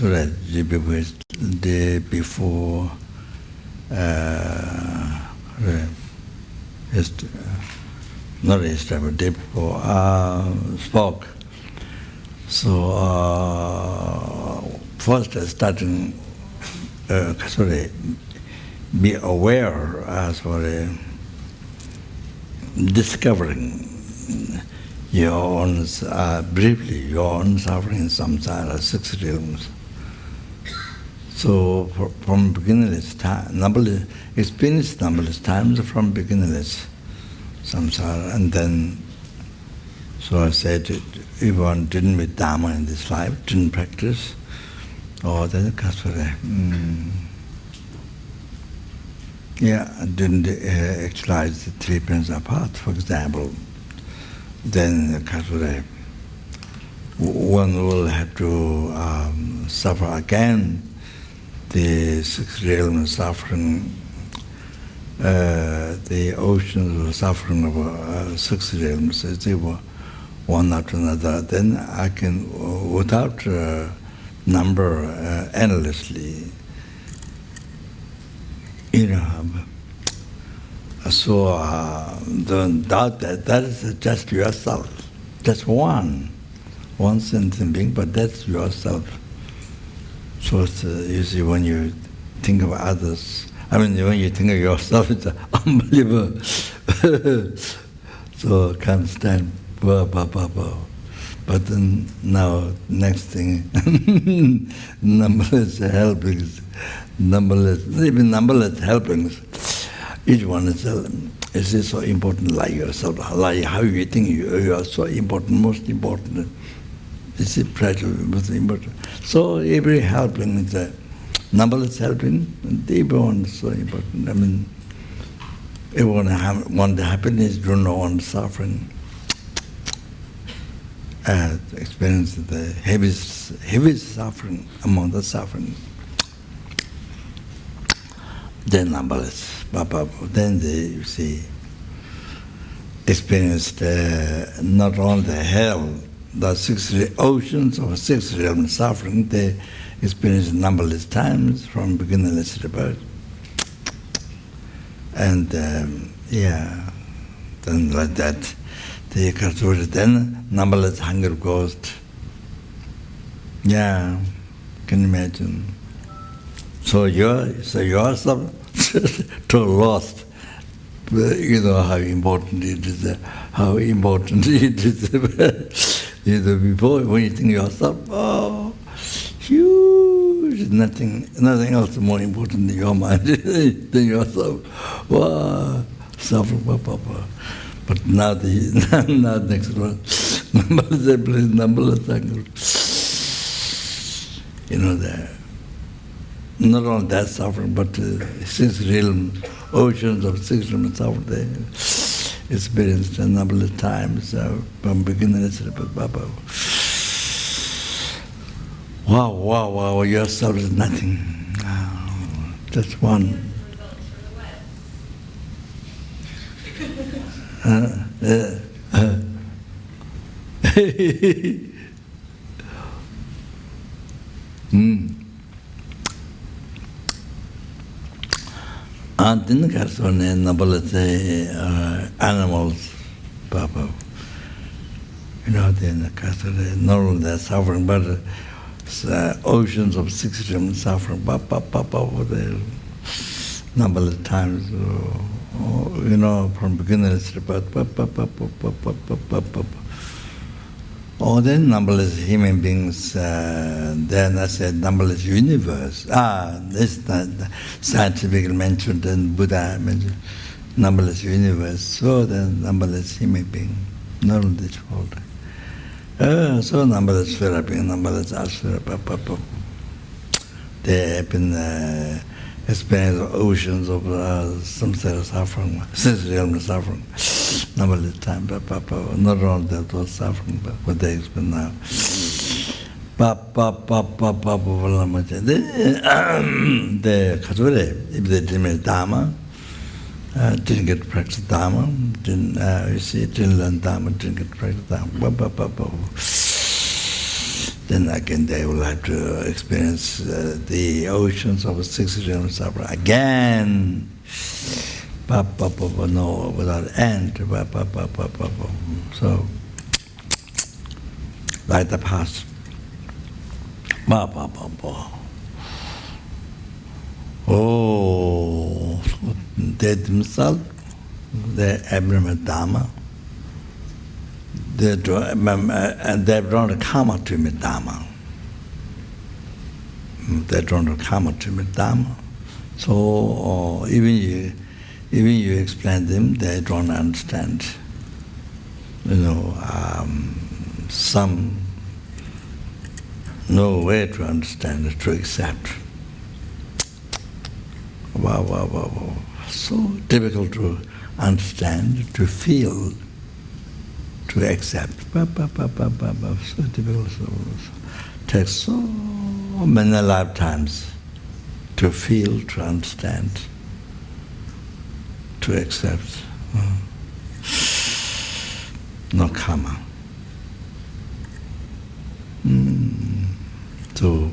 Right, the day before, not yesterday, but day before, spoke. So first starting, be aware as for discovering your own, briefly, your own suffering in samsara, 6 realms. So from beginningless time, experience numberless times from beginningless samsara, and then, so I said, if one didn't meet Dharma in this life, didn't practice, or then didn't actualize the 3 principal paths, for example, then one will have to suffer again the 6 realms suffering, the oceans of suffering of 6 realms, as they were one after another. Then I can, without number, endlessly, so don't doubt that is just yourself, just one sentient being, but that's yourself. So it's, you see, when you think of others, when you think of yourself, it's unbelievable. So can't stand, but then now next thing, numberless helpings, even numberless helpings. Each one is so important, like yourself, like how you think you are so important, most important. It's a practice, most important. So every helping is a numberless helping, and everyone is so important. Everyone want the happiness, don't know want suffering. Experience the heaviest suffering among the suffering. Then numberless. Then they, you see, experienced not only the hell, the 6 oceans of 6 realms suffering, they experienced numberless times from beginningless rebirth. And then like that, they then numberless hunger ghost. Yeah, can you imagine? So yourself too lost. You know how important it is. Before, when you think yourself, oh, huge, nothing else more important than your mind than yourself. Wow, suffering, But now next one, numberless anger. Not only that suffering, but 6 realms, oceans of 6 realms suffering, they experienced a number of times from beginningless rebirth. Wow, yourself is nothing. Just one. Didn't get on numberless animals, then not only that suffering, but oceans of 6 realms suffering, the numberless times, from beginners to birth, or then numberless human beings, then I said numberless universe. This is not scientifically mentioned, and Buddha mentioned numberless universe. So then numberless human beings, not only this world. So numberless sphere being, numberless asura, they have been experienced oceans of samsara suffering, 6 realms suffering. Numberless time, not only that was suffering, but what they experience now. If they didn't meet Dharma, didn't get to practice Dharma, didn't learn Dharma, didn't get to practice Dharma. then again they will have to experience the oceans of six realms suffering again. No, without end. So, like the past. Oh, they themselves, the abnormal Dharma, they've drawn a karma to me Dharma. They're drawn a karma to me Dharma. So even you explain them, they don't understand. Some no way to understand, to accept. Wow. So difficult to understand, to feel, to accept. So difficult. Takes so many lifetimes to feel, to understand, to accept. No karma. So,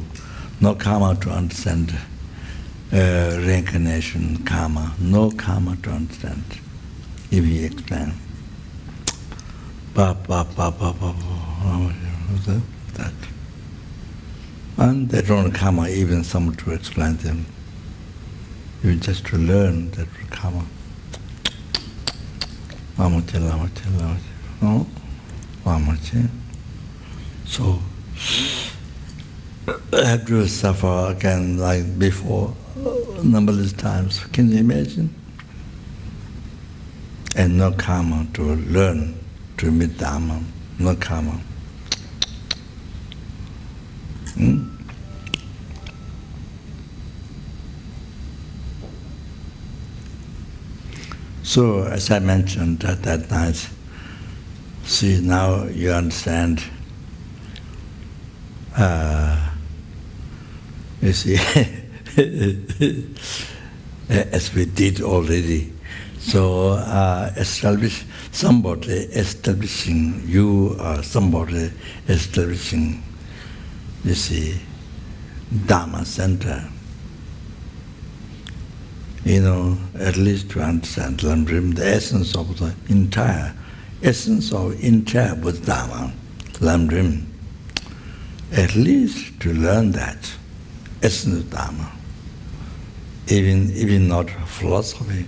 no karma to understand reincarnation, karma. No karma to understand. If you explain. That. And they don't karma, even someone to explain them. You just to learn that karma. Lama Chopa. So, I have to suffer again like before, numberless times. Can you imagine? And no karma to learn, to meet Dharma, no karma. So, as I mentioned at that night, see, now you understand. You see, as we did already. So, somebody establishing, you or somebody establishing, you see, Dharma center. At least to understand Lamrim, the essence of the entire Buddha, Lamrim. At least to learn that essence of Dharma, even not philosophy,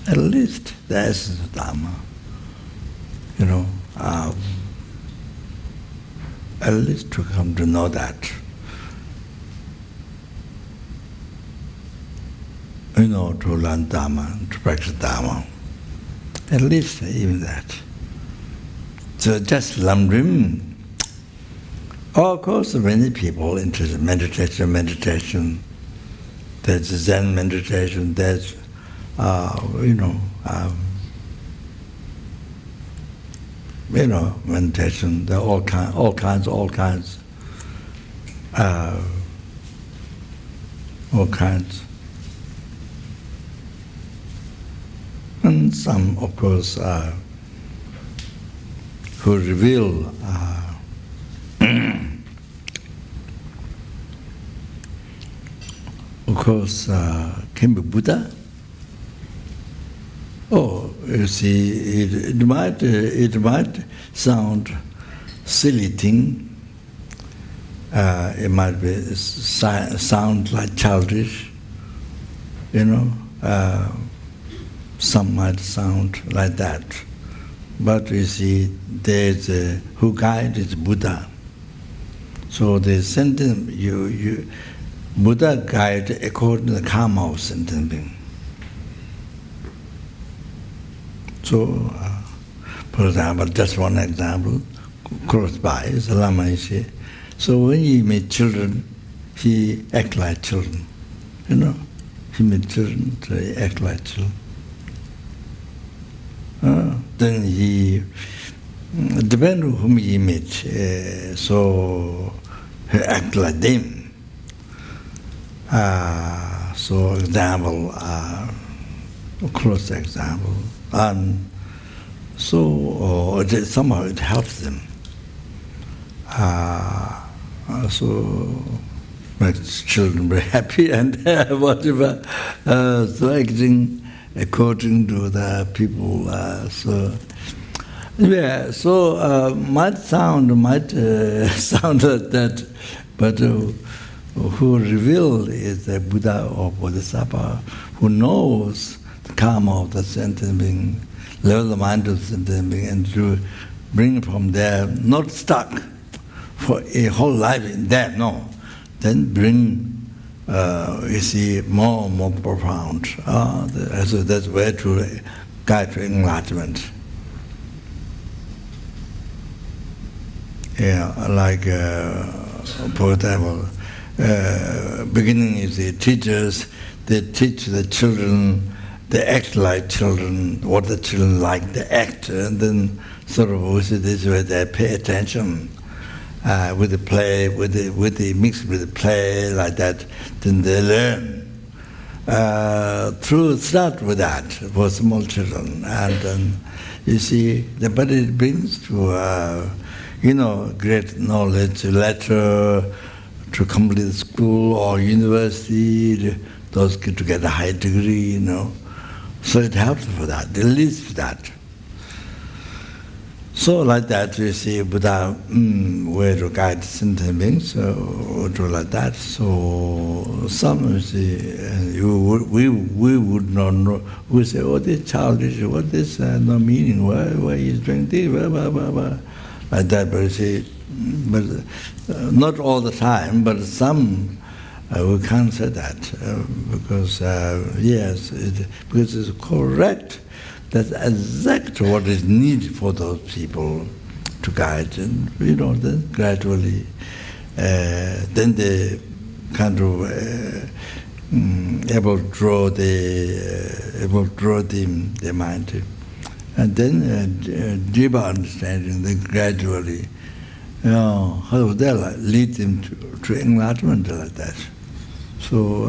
at least the essence of Dharma, at least to come to know that, to learn Dharma, to practice Dharma, at least even that. So just Lamrim. Of course, many people interested in meditation. There's Zen meditation. There's, meditation. There are all kinds. And some, of course, who reveal. Of course, can be Buddha. Oh, you see, it might sound silly thing. It might be sound like childish. Some might sound like that. But you see, there's who guide is Buddha. So the sentient Buddha guide according to the karma of sentient being. So, for example, just one example, close by is Lama Chopa. So when he meet children, he act like children. He meet children, so he act like children. Then he, depends on whom he meet, so he act like them. So example, close example, and so somehow it helps them. So makes children very happy and whatever. So acting according to the people. Might sound sound like that, but who revealed is the Buddha or Bodhisattva, who knows the karma of the sentient being, level the mind of the sentient being, and to bring from there, not stuck for a whole life in there, no. Then bring, you see, more and more profound. So that's where to guide to enlightenment. Yeah, like, for example, beginning is the teachers, they teach the children, they act like children, what the children like, they act, and then sort of also this way they pay attention with the play, with the mix with the play like that, then they learn. Start with that for small children, and then you see, but it brings to great knowledge, later to complete school or university, those kids to get a high degree, So it helps for that, it leads to that. So like that, you see, Buddha, way to guide sentient beings, so to like that. So some, you see, we would not know. We say, oh, this childish, what this, no meaning, why is doing this, blah, blah, blah, blah. Like that, but you see, not all the time, but some we can't say that because yes, because it's correct. That's exactly what is needed for those people to guide, and then gradually, then they kind of able to draw the mind. And then deeper understanding, then gradually, how they lead them to enlightenment like that. So,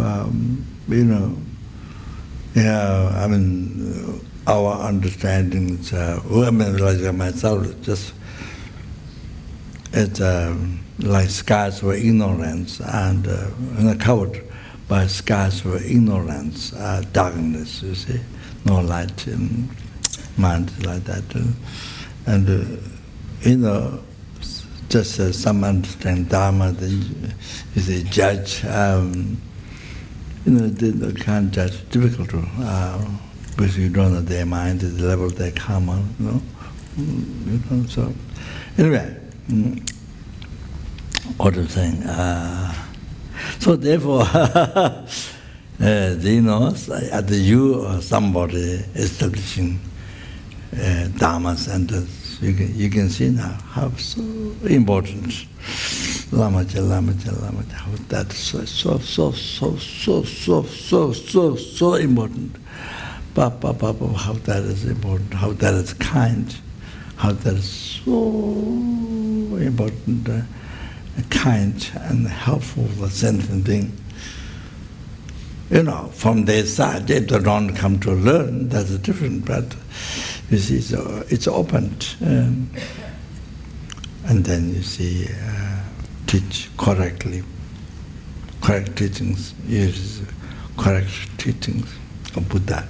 our understandings, like myself, just it's like skies for ignorance and covered by skies for ignorance, darkness, you see, no light. Mind like that, and just some understand Dharma, then you say judge. They can't judge. Difficult to because you don't know their mind, the level of their karma. So anyway, what I'm saying. So therefore. Either you or somebody establishing Dharma centers, you can see now how so important Lama Chopa, how that's so important. How that is important, how that is kind, how that is so important, kind and helpful for sentient being. From their side, if they don't come to learn, that's different, but you see, so it's opened. And then you see, teach correctly, correct teachings, use correct teachings of Buddha.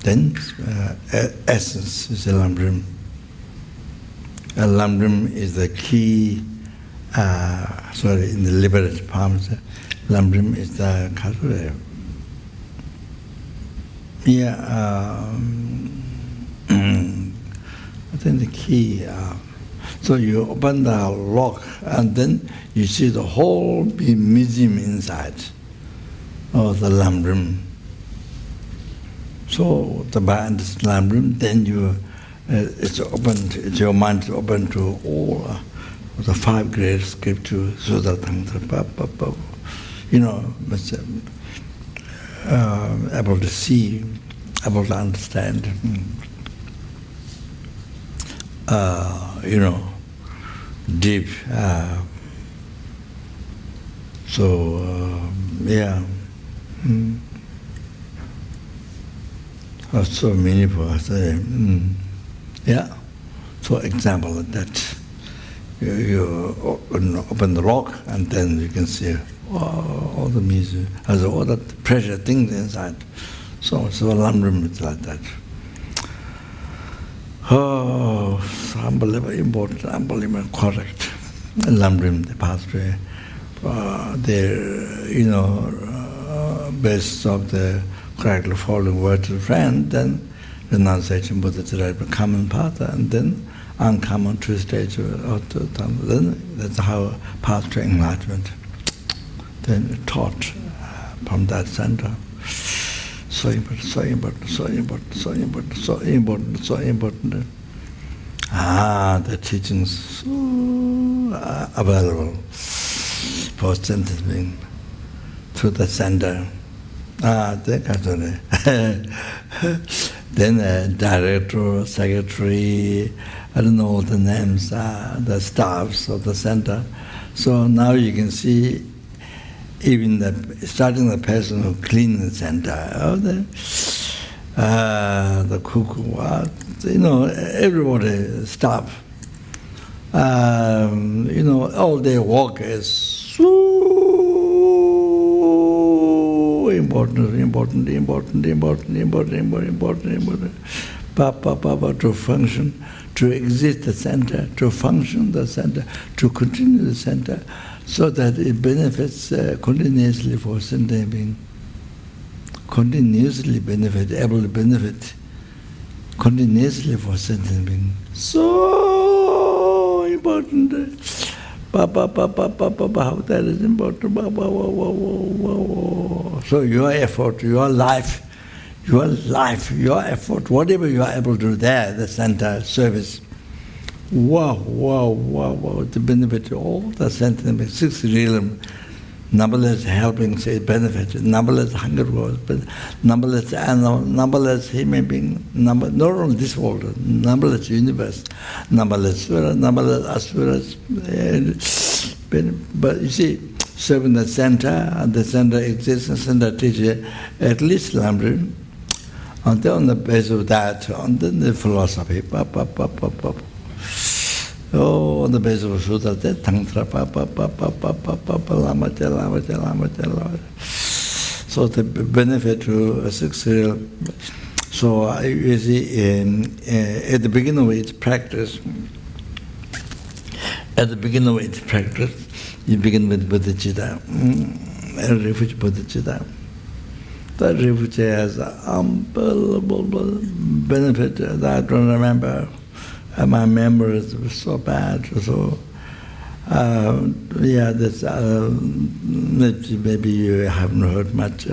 Then, essence is a Lamrim. A Lamrim is the key, in the liberated palms. Lamrim is the Karure. I think the key. So you open the lock and then you see the whole museum inside of the Lamrim. So by understanding Lamrim, then it's open. Your mind is open to all the 5 great scriptures. Sutta, Tantra, able to see, able to understand, deep. So meaningful. So example of that. you open the rock, and then you can see all the music, all the pressure things inside. So Lamrim is like that. Oh, unbelievable, important, unbelievable, correct. Lamrim, the pathway, based of the correctly following word to the friend, then renunciation, Bodhichitta, the common path, and then uncommon true stage of the Dharma. Then that's how path to enlightenment. Then taught from that center. So important, so important, so important, so important, so important, so important. The teachings so available for sentient being through the center. Then director, secretary, I don't know all the names, the staffs of the center. So now you can see even starting the person who cleans the center, the cuckoo, everybody staff. All their work is so important, to function, to exist the center, to function the center, to continue the center, so that it benefits continuously for sentient being, continuously able to benefit continuously for sentient being. So important. How that is important. So your effort, your life, your effort, whatever you are able to do there, the center service. Wow, to benefit all the sentient, 6 realm, numberless helpings, it benefits, numberless hunger wars, numberless animal, numberless human being, not only this world, numberless universe, numberless sura, numberless asuras. But you see, serving the center exists, the center teaches at least Lamrim, and then on the basis of that, and then the philosophy, on the basis of Sutta, Tantra, Lama Chopa. So the benefit to a 6 real. So you see, at the beginning of its practice, you begin with Bodhichitta, refuge Bodhichitta. That refuge has unbelievable benefit that I don't remember. My memory is so bad. So, that's maybe you haven't heard much.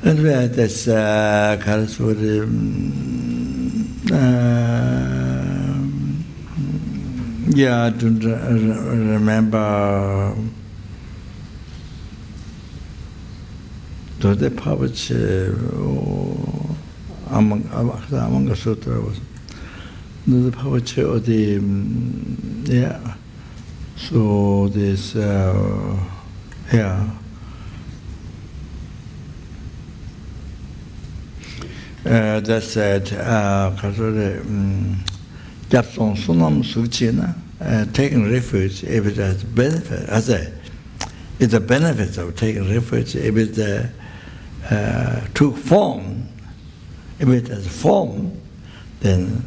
Anyway, that's Karaswari. I don't remember. The poverty among the sutra was the poverty of the So this that said, Japson Sunam Suchina, taking refuge if it has benefit. I say, it's a benefit of taking refuge if it took form. If it has form, then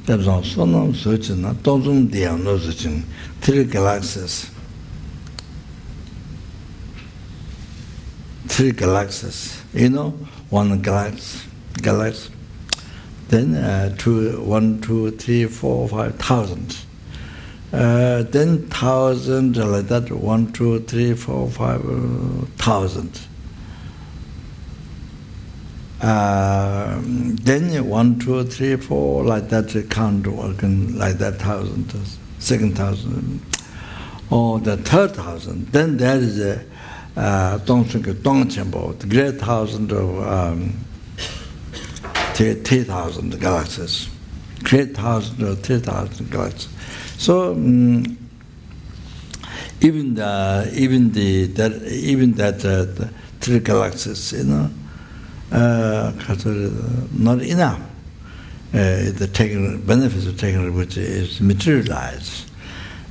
Japson Sunam Suchina, Tozum Diano Suchin, 3 galaxies. 3 galaxies, 1 galaxy. Then 1, 2, 3, 4, 5,000. Then 1,000 like that. 1, 2, 3, 4, 5,000. Then 1, 2, 3, 4 like that. Count working like that. 1,000, second 1,000, or the 3rd 1,000. Then there is a Dongchenpo, the great 1,000 of 3,000 galaxies, great 1,000 or 3,000 galaxies. So even that 3 galaxies, not enough. the benefits of taking Rinpoche is materialized.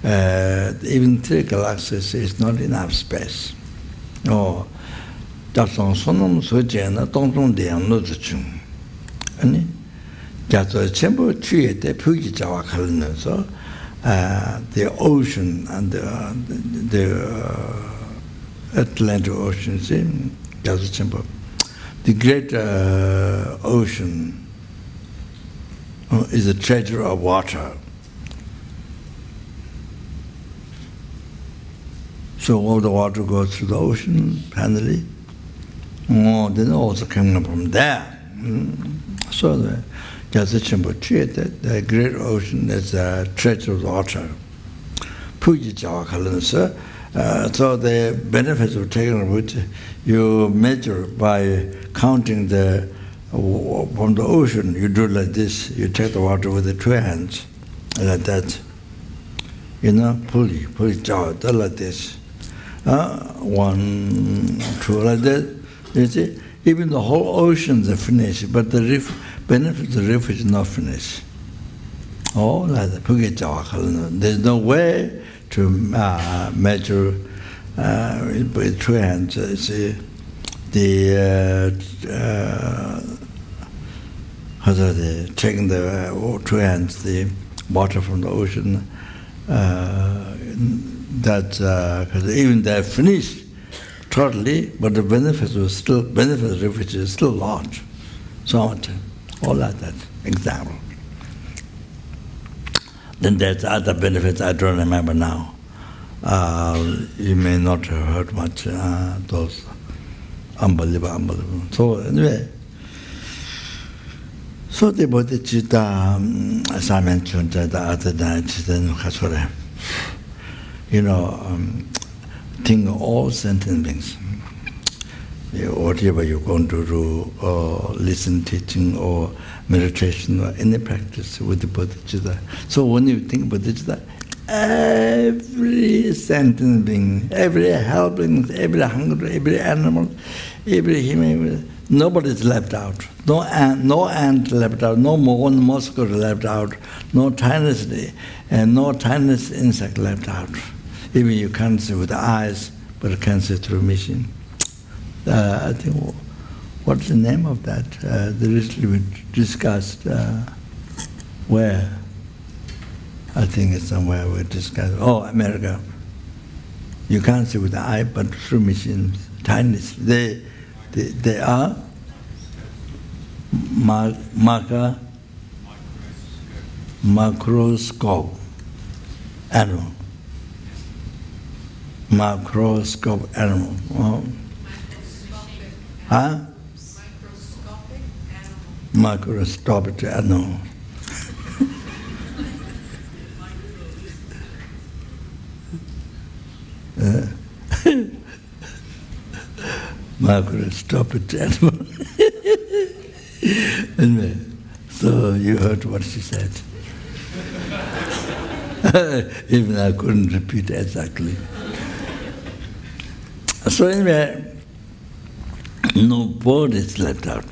Even 3 galaxies is not enough space. Oh, that's on Sonam Sojana, Dongdong Diang Nozuchung. And that's a chamber tree, the Puji Jawa Kalina, so the ocean and the Atlantic Ocean, see, that's a chamber. The great ocean is a treasure of water. So all the water goes through the ocean, finally. Then also coming from there. So the great ocean is a treasure of water. Puji Jawa Kalansa. So the benefits of taking Rinpoche, you measure by counting from the ocean. You do like this. You take the water with the 2 hands, like that. Pull Jawa, like this. 1, 2, like that. You see, even the whole oceans are finished, but the benefits of the reef is not finished. Oh, like that. There's no way to measure with 2 hands. See, taking the 2 hands, the water from the ocean. Because even they're finished totally, but the benefits of refuge is still large. So much, all like that. Example. Then there's other benefits I don't remember now. You may not have heard much those unbelievable. So anyway, so the Bodhichitta, as I mentioned the other night, then think of all sentient beings. Whatever you're going to do, or listen, teaching, or meditation, or any practice with the Bodhichitta. So when you think Bodhichitta, every sentient being, every helping, every hungry, every animal, every human, nobody is left out. No ant left out, no mosquito left out, no tiniest insect left out. Even you can't see with the eyes, but you can see through machine. I think, what's the name of that? Recently we discussed where? I think it's somewhere we discussed. Oh, America. You can't see with the eye, but through machines, tiniest. They are macroscope animal. Macroscope animal. Oh. Huh? Microscopic animal. Microscopic animal. Anyway, so you heard what she said. Even I couldn't repeat exactly. So anyway, no word is left out.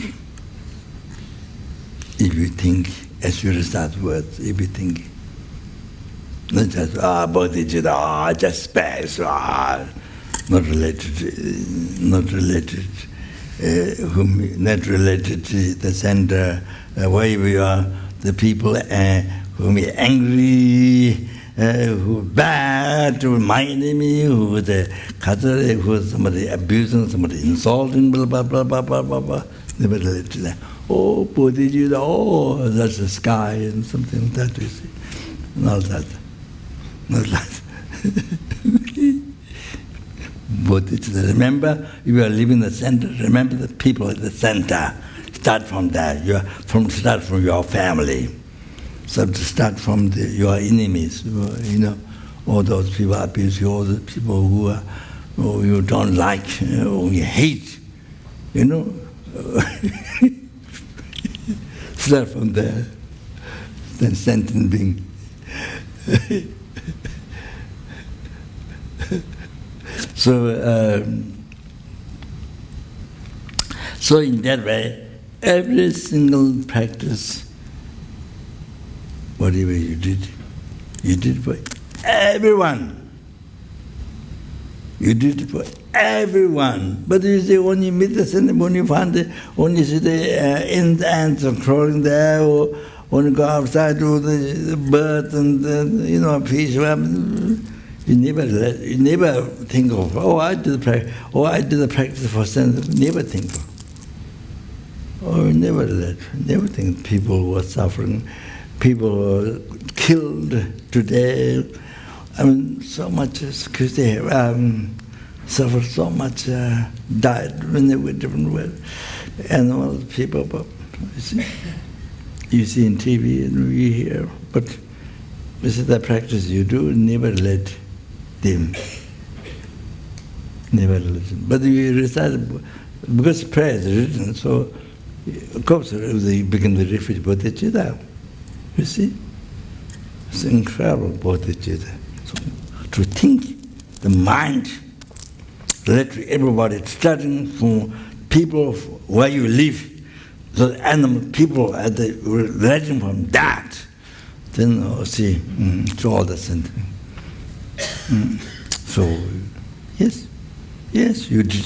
If you think, as you recite words, if you think, not just, Bodhichitta, just space, not related to the center, where we are, the people whom we angry, who bad, who my enemy, who somebody abusing, somebody insulting, blah, blah, blah, blah, blah, blah, blah. Never relate to that. Oh, Bodhichitta, oh, that's the sky, and something like that, you see. Not that. Not that. Bodhichitta, remember, you are living in the center. Remember the people at the center. Start from there. Start from your family. So to start from your enemies, all those people abuse you, all the people who you don't like, who you hate, Start from there, then sentient being. So in that way, every single practice whatever you did for everyone. You did it for everyone. But you see, when you meet the center, when you find when you see the ants crawling there, or when you go outside with the birds and fish, you never think of, I did the practice for center. Never think of. Never think people were suffering, people were killed today. I mean, so much because they suffered so much, died when they were different ways. Animals, people, but you see in TV and we hear, but this is the practice you do, never let them. But you recite, because prayer is written, so of course they begin to refuge Bodhichitta. You see? It's incredible Bodhichitta. So, to think, the mind, let everybody, starting from people where you live, the animal people, letting from that, then see, to all the sentient. So, yes, you did.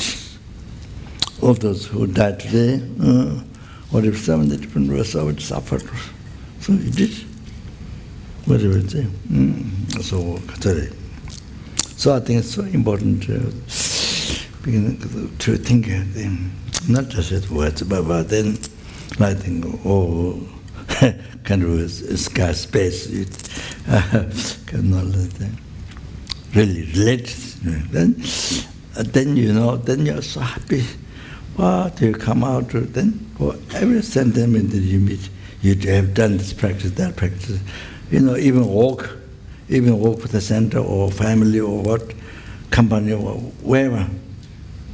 All those who died today, or if some of the different were suffered, so you did. Whatever it is. So I think it's so important to think, not just at words, but then I think, kind of a scarce space, cannot really relate. Then then you're so happy. What you come out then for every sentiment that you meet, you have done this practice, that practice. Even walk for the center or family or what, company or wherever,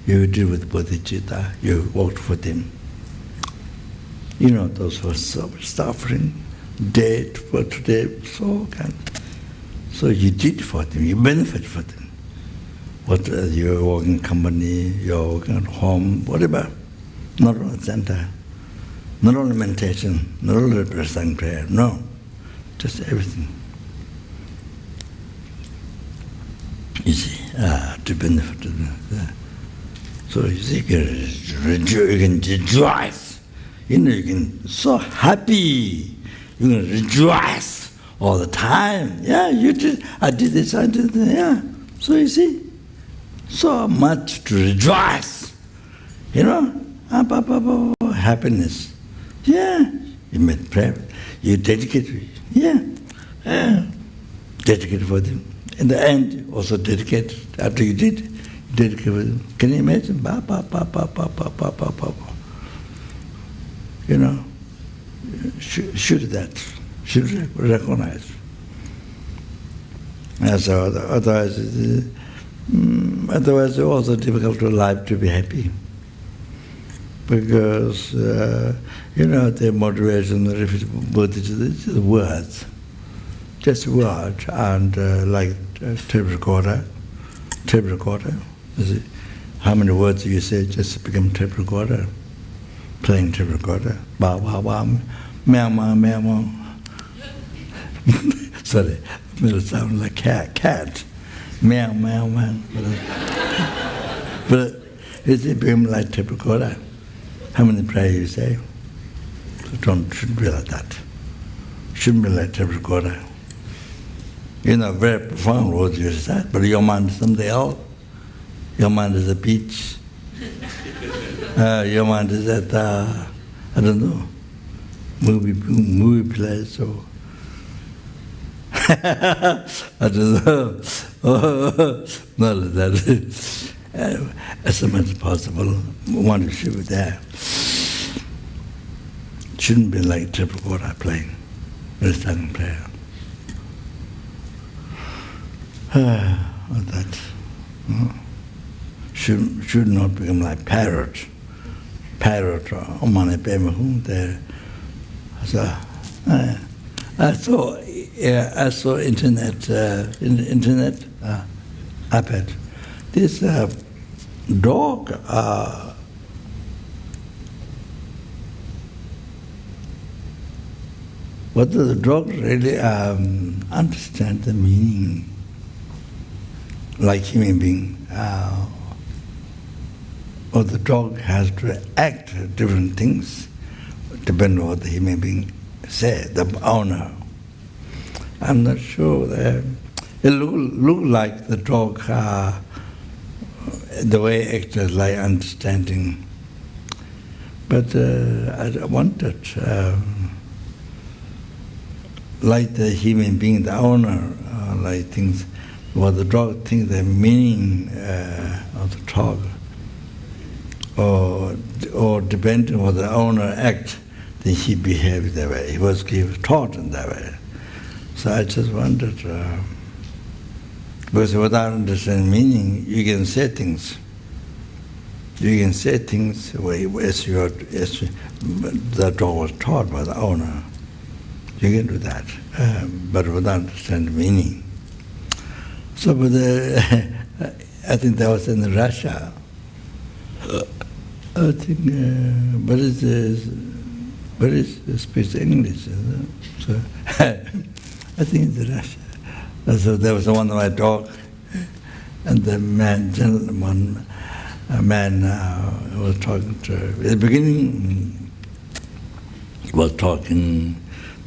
you deal with Bodhichitta, you walked for them. Those who are suffering, dead for today, so you did for them, you benefit for them. What you're working company, you're working at home, whatever, not only center, not only meditation, not only reciting prayer, no. Just everything. You see, to benefit them. So you see, you can rejoice. You can so happy. You can rejoice all the time. Yeah, you did. I did this. I did that. Yeah. So you see, so much to rejoice. Happiness. Yeah. You made prayer. You dedicate. Yeah, dedicate for them. In the end, also dedicate. After you did, dedicate for them. Can you imagine? Should that. Should recognize. So otherwise, it's also difficult to life to be happy. Because, the motivation, the Bodhichitta, is just words, and like tape recorder. How many words you say just become tape recorder, playing tape recorder, ba ba ba, meow meow meow meow. Sorry, it sounds like cat, meow meow meow. But it's become like tape recorder. How many prayers you say? Shouldn't be like that. Shouldn't be like tape recorder. Very profound words you recite, but your mind is something else. Your mind is a beach. Your mind is at, I don't know, movie place or I don't know. Not like that. As much as possible, one should be there. Shouldn't be like triple quarter playing, reciting prayer. That should not become like parrot or money payment there. So I saw internet iPad. This dog But the dog really understand the meaning, like human being. Or the dog has to act different things, depending on what the human being said, the owner. I'm not sure that it look like the dog, the way it acts like understanding. But I wanted, like the human being, the owner, like things, what the dog thinks the meaning of the dog, or depending on the owner act, then he behaved that way. He was taught in that way. So I just wondered, because without understanding meaning, you can say things. You can say things as the dog was taught by the owner. You can do that, but without understanding meaning. So, but I think that was in Russia. I think, but it speaks English. So I think it's Russia. So there was one of my dog, and the gentleman was talking to her. At the beginning, he was talking.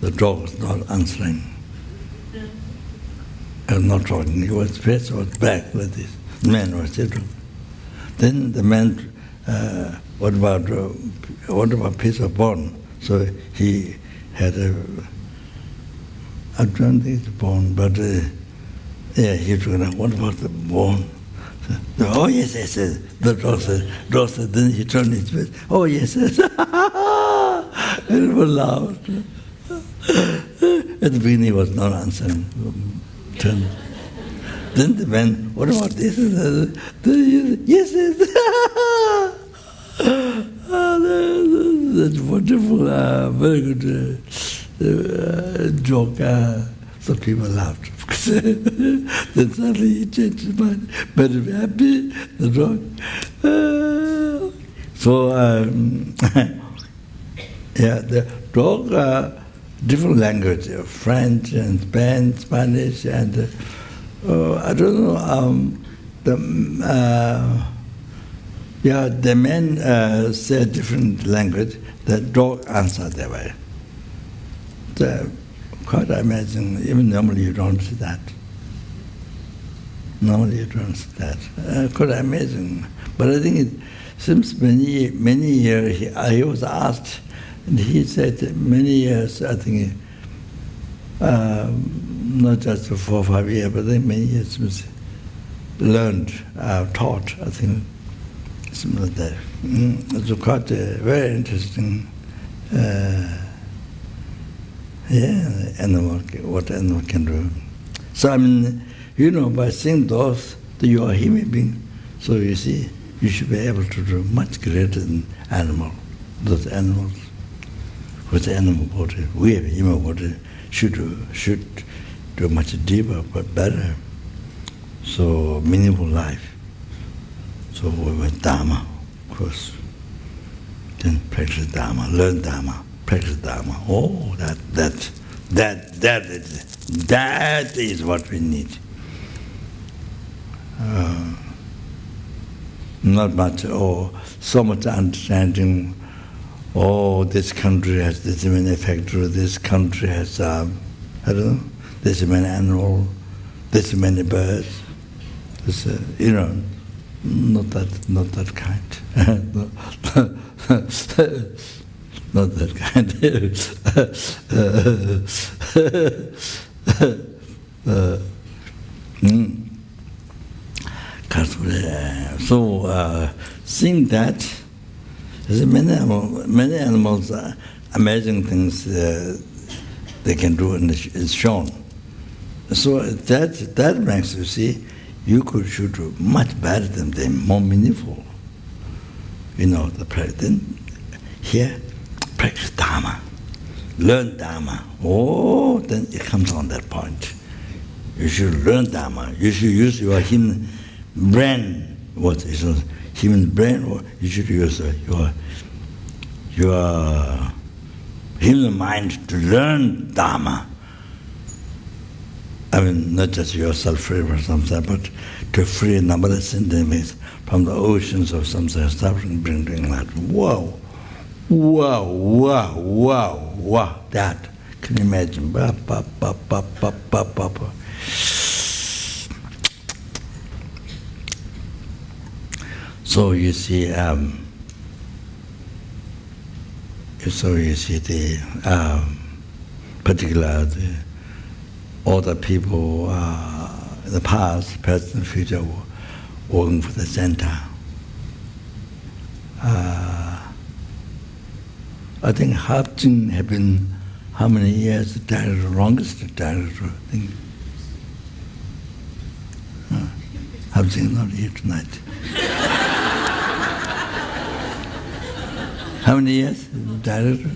The dog was not answering. He was not talking. He was face was back like this. The man was sitting. Then the man, what about piece of bone? So he had I don't think it's bone, but yeah, he took it. What about the bone? So, oh yes, yes, yes. The dog said. Then he turned his face. Oh yes, yes. And it was loud. At the beginning, he was not answering. Then the man, what about this? Yes, yes. That's wonderful, very good joke. So people laughed. Then suddenly he changed his mind. Very happy, the dog. Yeah, the dog, different language, French and Spanish, and I don't know. The men say different language. The dog answered that way. Quite amazing. Even normally you don't see that. Normally you don't see that. Quite amazing. But I think it seems many years he was asked, and he said many years. I think not just 4 or 5 years, but I think many years was learned, taught. I think something like that. It's quite very interesting. Animal, what animal can do. So I mean, by seeing those, that you are a human being. So you see, you should be able to do much greater than animal. Those animals with the animal body, we have human body should do much deeper but better. So meaningful life. So with Dharma, of course. Then practice Dharma, learn Dharma. Practice Dharma. Oh, that is what we need. Not much, so much understanding. Oh, this country has this many factories. This country has, I don't know, this many animals, this many birds. This, not that kind. Not that kind. So, seeing that, there's many animals, amazing things they can do, and it's shown. So that makes you see, you should do much better than them, more meaningful. The practice. Here, practice Dharma, learn Dharma. Oh, then it comes on that point. You should learn Dharma. You should use your human brain. What is it? Human brain? Or you should use your human mind to learn Dharma. I mean, not just yourself free from samsara, but to free numberless entities from the oceans of samsara, suffering, bring to enlightenment. Wow! Wow, wow, wow, wow, that. Can you imagine? So you see, the particular all the people in the past, present, future, working for the center. I think Hapjin have been how many years the director, longest director, I think. Hapjin not here tonight. How many years the director?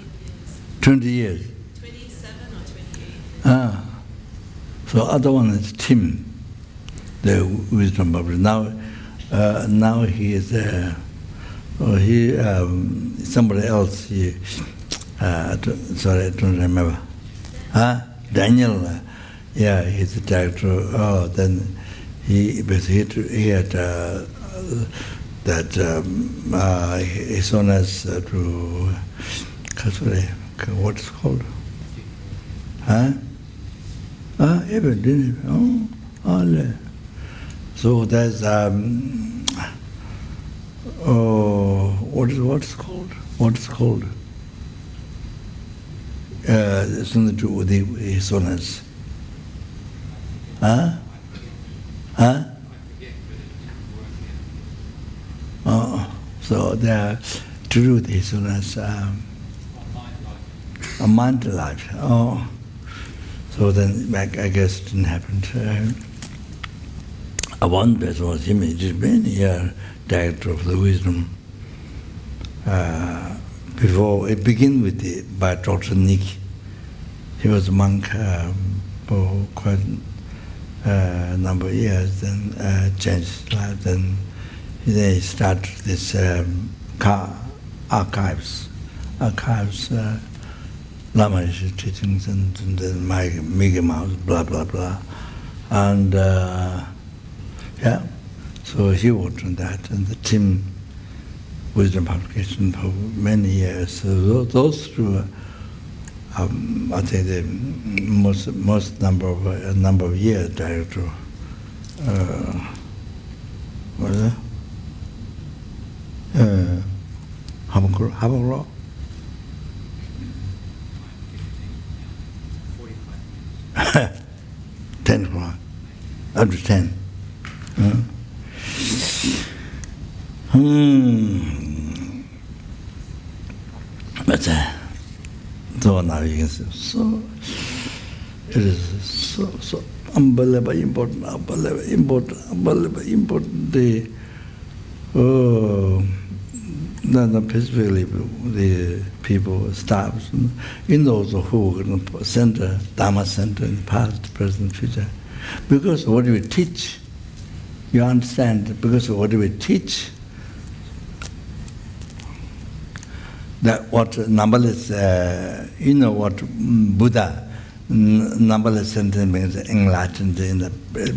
20 years. 27 or 28. So other one is Tim, the wisdom publisher. Now he is somebody else. Sorry, I don't remember. Daniel. Yeah, he's the director. Oh, then he had that his own as to what's it called? Even didn't. So there's what's called? What's called? Something to do with his owners. So they are to do with his owners. A mind life. Oh. So then, I guess it didn't happen. One person was him. He just been here, director of the wisdom. Before it began by Dr. Nick. He was a monk for quite a number of years. Then changed his life. Then he started this archives. Lama teachings and then Mickey Mouse, blah, blah, blah. And so he worked on that, and the team wisdom publication for many years. So those two, I think the most number of years director. What is that? Habakura? 10 o'clock, up to 10. But so now you can see, so it is so unbelievably important, the specifically the people, staffs, those who center, Dharma center in the past, present, future. Because what we teach, you understand, because what we teach, that what numberless, what Buddha, numberless sentence means enlightened,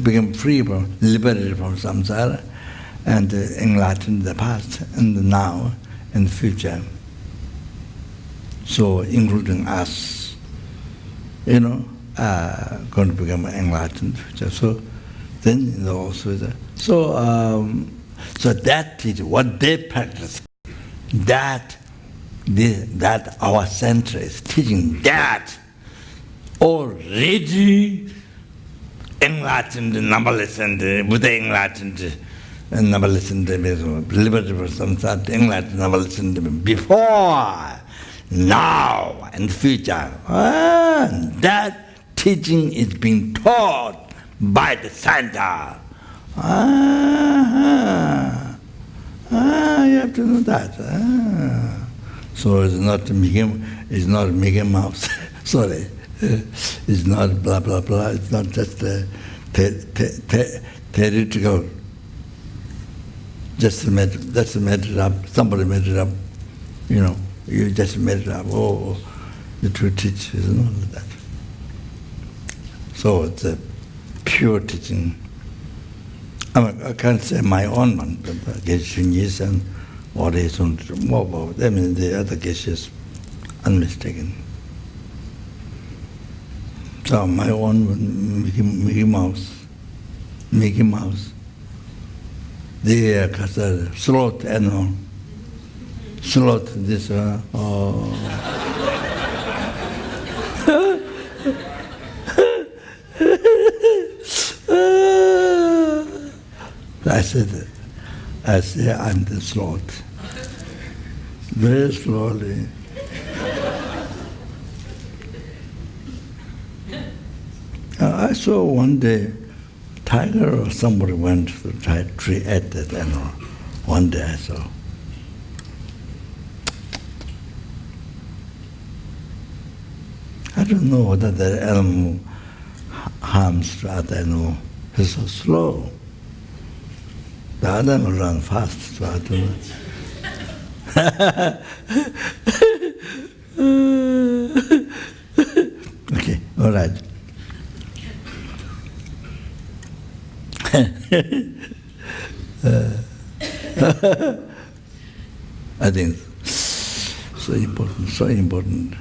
become free from, liberated from samsara, and enlightened the past and the now and the future. So including us, going to become enlightened future. So then also so that is what they practice. That our center is teaching that already enlightened, numberless, and Buddha enlightened. And numberless liberated from samsara, enlightened, numberless before, now, and future. That teaching is being taught by the center. You have to know that. So it's not Mickey Mouse. Sorry, it's not blah blah blah. It's not just theoretical. Just made it up. Somebody made it up. You just made it up. The true teaching is not like that. So it's a pure teaching. I can't say my own one, but Geshe and what is on more. I mean, the other Geshe is unmistaken. So my own Mickey Mouse. The sloth animal. Sloth, this one. I say I'm the sloth. Very slowly. I saw one day tiger or somebody went to try to eat that animal. One day I saw. I don't know whether the animal harms the other animal. It's so slow. The other animal run fast, so I don't know. Okay, all right. I think so important.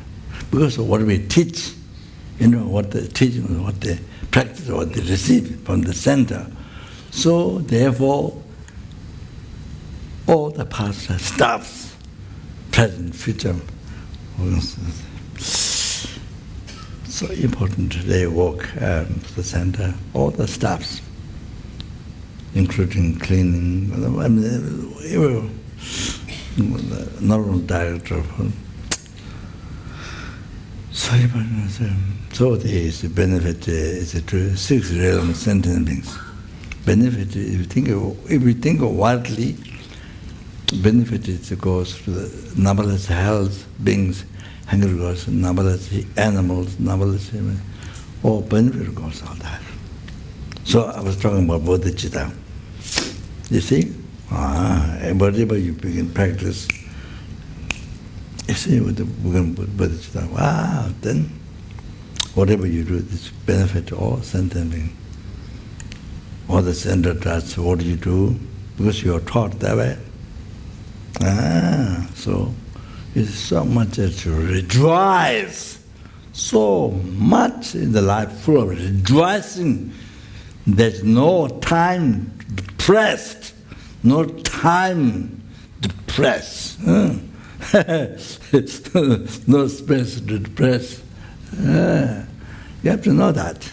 Because of what we teach, what the teaching, what the practice, what they receive from the center. So therefore, all the past stuffs, present, future, so important they work the center, all the stuffs, including cleaning, normal director. So there is a benefit, is to 6 realm sentient beings. Benefit, if we think of widely, benefit goes to the numberless health beings, hungry goes to numberless animals, numberless human, all benefit goes all that. So I was talking about Bodhichitta. You see? Whatever you begin practice, you see with the Bodhichitta, wow, then whatever you do, this benefit to all sentient beings. All the center does, what do you do? Because you are taught that way. So it's so much that you rejoice, so much in the life full of rejoicing. There's no time depressed, no time depressed. No space to depress. You have to know that.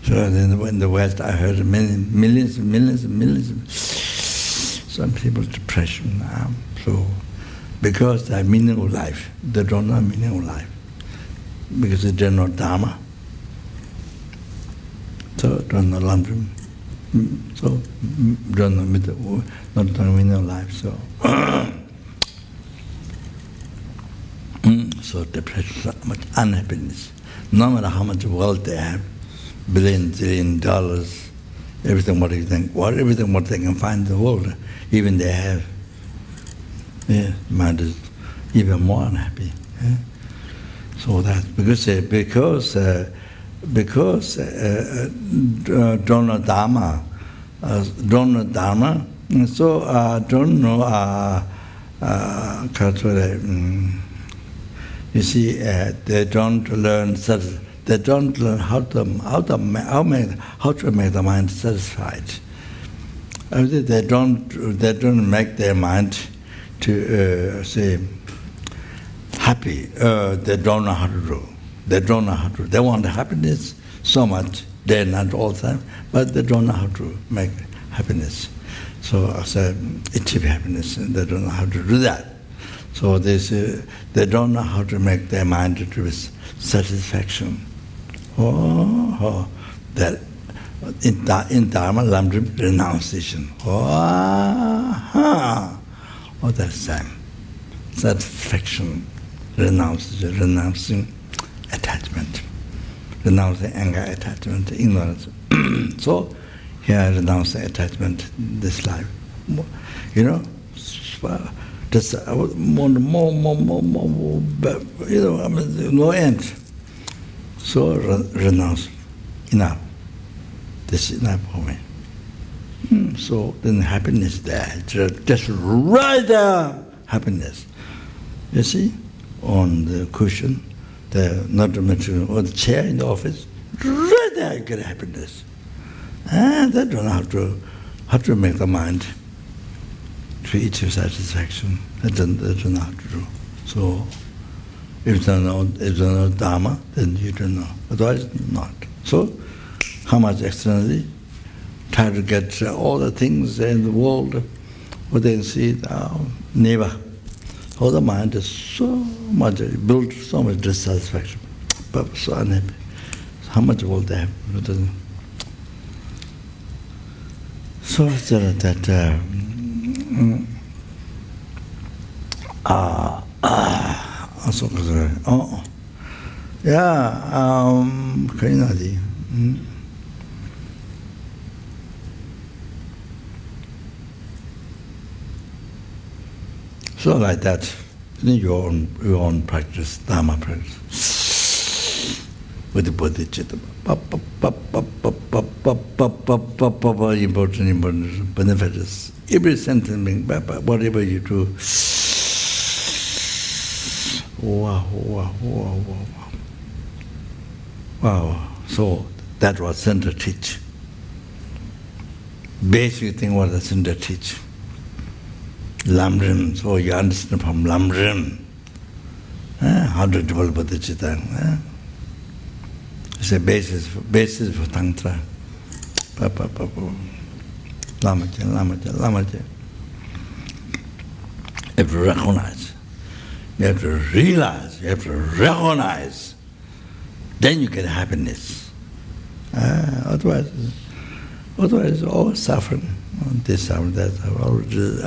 So in the West, I heard millions, some people depression. So because they have meaning of life, they don't know meaning of life. Because they don't know Dharma. So don't know Lamrim. So don't know meaning of life. So depression, so much unhappiness. No matter how much wealth they have, $billion, everything what you think, everything what they can find in the world, even they have, mind is even more unhappy. So that because don't know Dharma, so don't know you see, they don't learn they don't learn how to make the mind satisfied. They don't make their mind to say happy. They don't know how to do. They don't know how to. They want happiness so much day and night all the time, but they don't know how to make happiness. So achieve happiness, and they don't know how to do that. So they don't know how to make their mind to satisfaction. That in Dharma, Lamrim, renunciation. That's same. Satisfaction, renouncing attachment, renouncing anger, attachment, ignorance. So here, renouncing attachment, this life. Just I want more, I mean, no end. So renounce. Enough. This is enough for me. So then happiness there, just right there, happiness. You see, on the cushion, not the material, or the chair in the office, right there you get happiness. And that don't have to make the mind to each your satisfaction. That don't have to do. So if you don't know Dharma, then you don't know. Otherwise, not. So how much externally? Try to get all the things in the world, what they see, never. All the mind is so much, built so much dissatisfaction, but so unhappy. How much will they have? So that Kainadi. So like that, in your own practice, Dharma practice, with the Bodhichitta, important benefits. Every sentence, whatever you do, wow. So that was center teach. Basic thing was the center teach. Lamrim, so you understand from Lamrim how to develop Bodhichitta. It's a basis for Tantra. Lama. You have to recognize. You have to realize. You have to recognize. Then you get happiness. Otherwise, all suffering. This or that,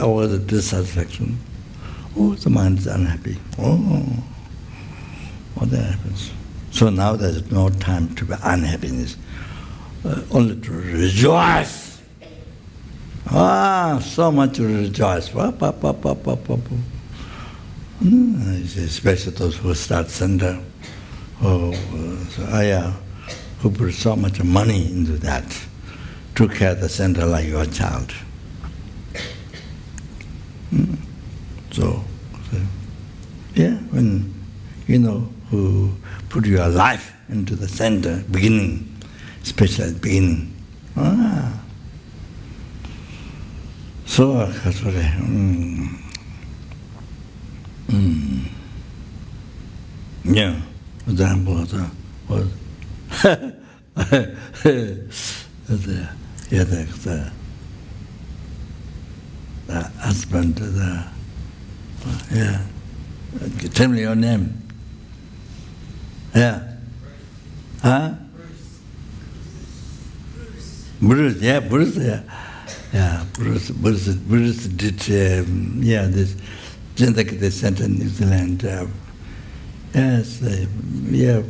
or the dissatisfaction. Oh, the mind is unhappy. What that happens? So now there's no time to be unhappiness, only to rejoice. So much to rejoice. Especially those who start center, who put so much money into that. Took care of the center like your child. So, when who put your life into the center, beginning, especially at the beginning. So, yeah, example was the husband, tell me your name. Yeah. Huh? Bruce, Bruce did, this Jindaki Center in New Zealand. Yes,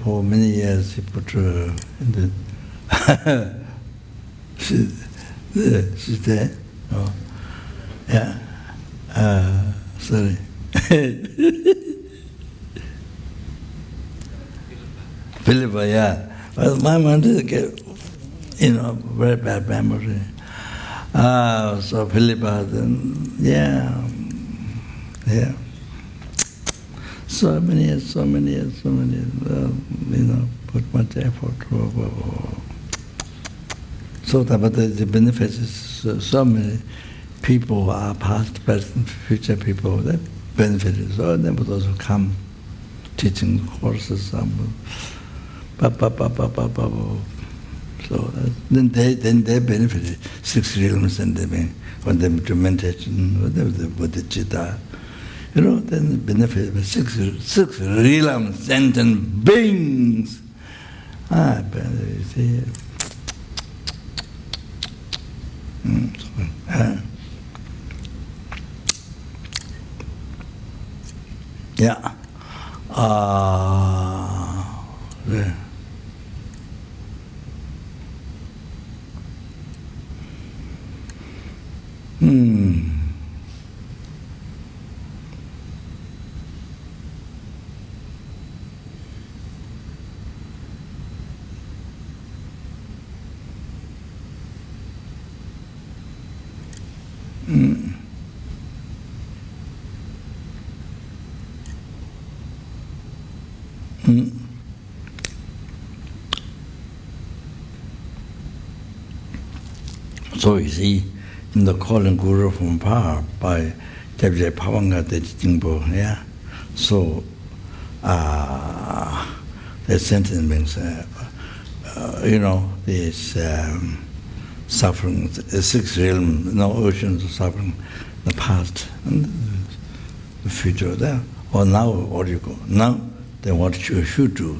for many years he put in the she's there. Oh, yeah. Sorry. Philippa, yeah. Well, my mind is very bad memory. So Philippa, then, yeah. So many years, put much effort. So but the benefits is so many people are past, present, future people that benefited. So then those who come teaching courses, so then they benefited 6 realms and when they do meditation, whatever the Bodhichitta, then benefit 6 realms, sentient beings. You see. Yeah. So you see, in the calling Guru from power by Tabje Pavanga Jingpo, yeah. So the sentient means, this suffering, the six realms, no oceans of suffering, the past and the future there. Or now, what do you go? Now, then what you should do?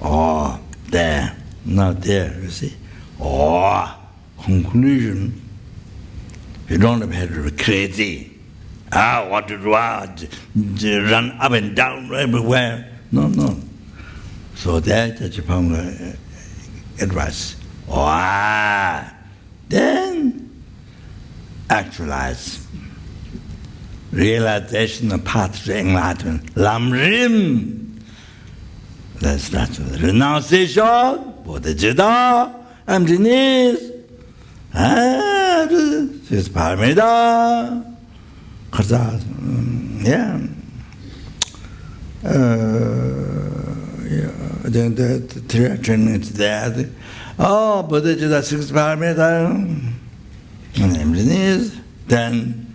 Oh, there, not there, you see. Oh, conclusion. You don't have to be crazy. What to do? Run up and down everywhere. No. So that Japan advice. Then actualize. Realization of path to enlightenment. Lamrim. That's renunciation, Bodhichitta, emptiness. This paramita. Then the training is there. Bodhichitta, six paramita, and emptiness. Then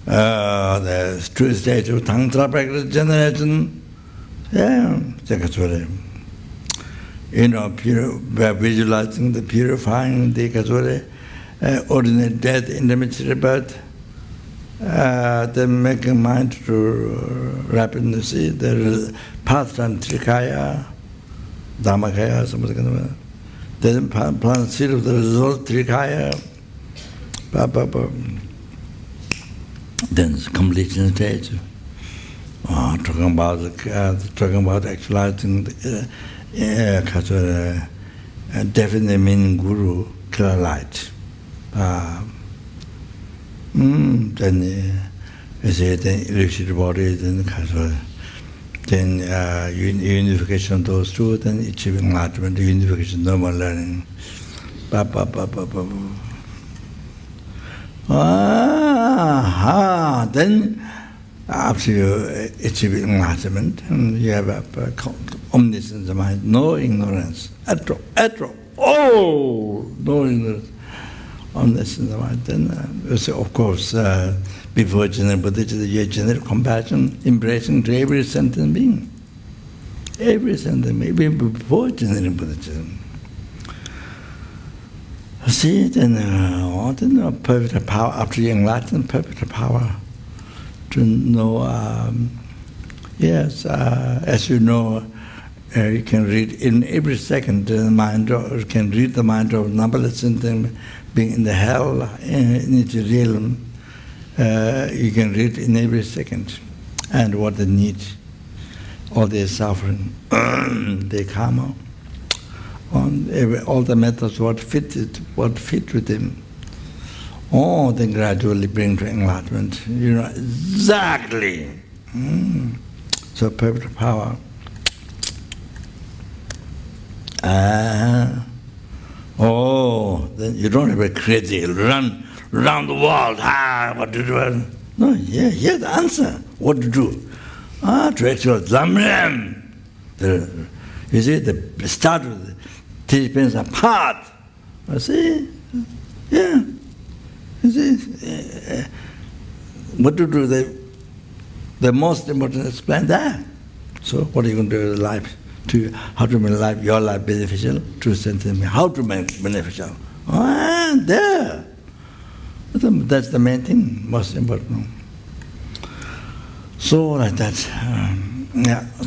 the true stage of Tantra practice generation. Visualizing the purifying the ordinary death in the material birth. Then making mind to rapidly see the path and Trikaya, Dharmakaya, something. Then plant seed of the result, Trikaya. Then completion stage. Talking about actualizing definitely meaning Guru, clear light. Then electric body, then unification of those two, then achieving enlightenment, unification, normal learning. Then after you achieve enlightenment, you have omniscience of mind, no ignorance at all. No ignorance, omniscience of mind. Then, of course, before general Bodhichitta, you have general compassion, embracing to every sentient being. Every sentient being, before general Bodhichitta. See, then, perfect power, after you enlighten, perfect power. To know, as you know, you can read in every second the mind, or you can read the mind of numberless sentient being in the hell, in its realm. You can read in every second, and what they need, all their suffering, their karma, all the methods, what fit with them. Then gradually bring to enlightenment. Exactly. So perfect power. Then you don't have a crazy run around the world. What to do? No, here's the answer. What to do? To actualize Lamrim. You see, the start of the teachings are path. See? Yeah. What to do? The most important is explain that. So what are you going to do with life? How to make your life beneficial? To sentient being. How to make beneficial? There. That's the main thing, most important. So like that.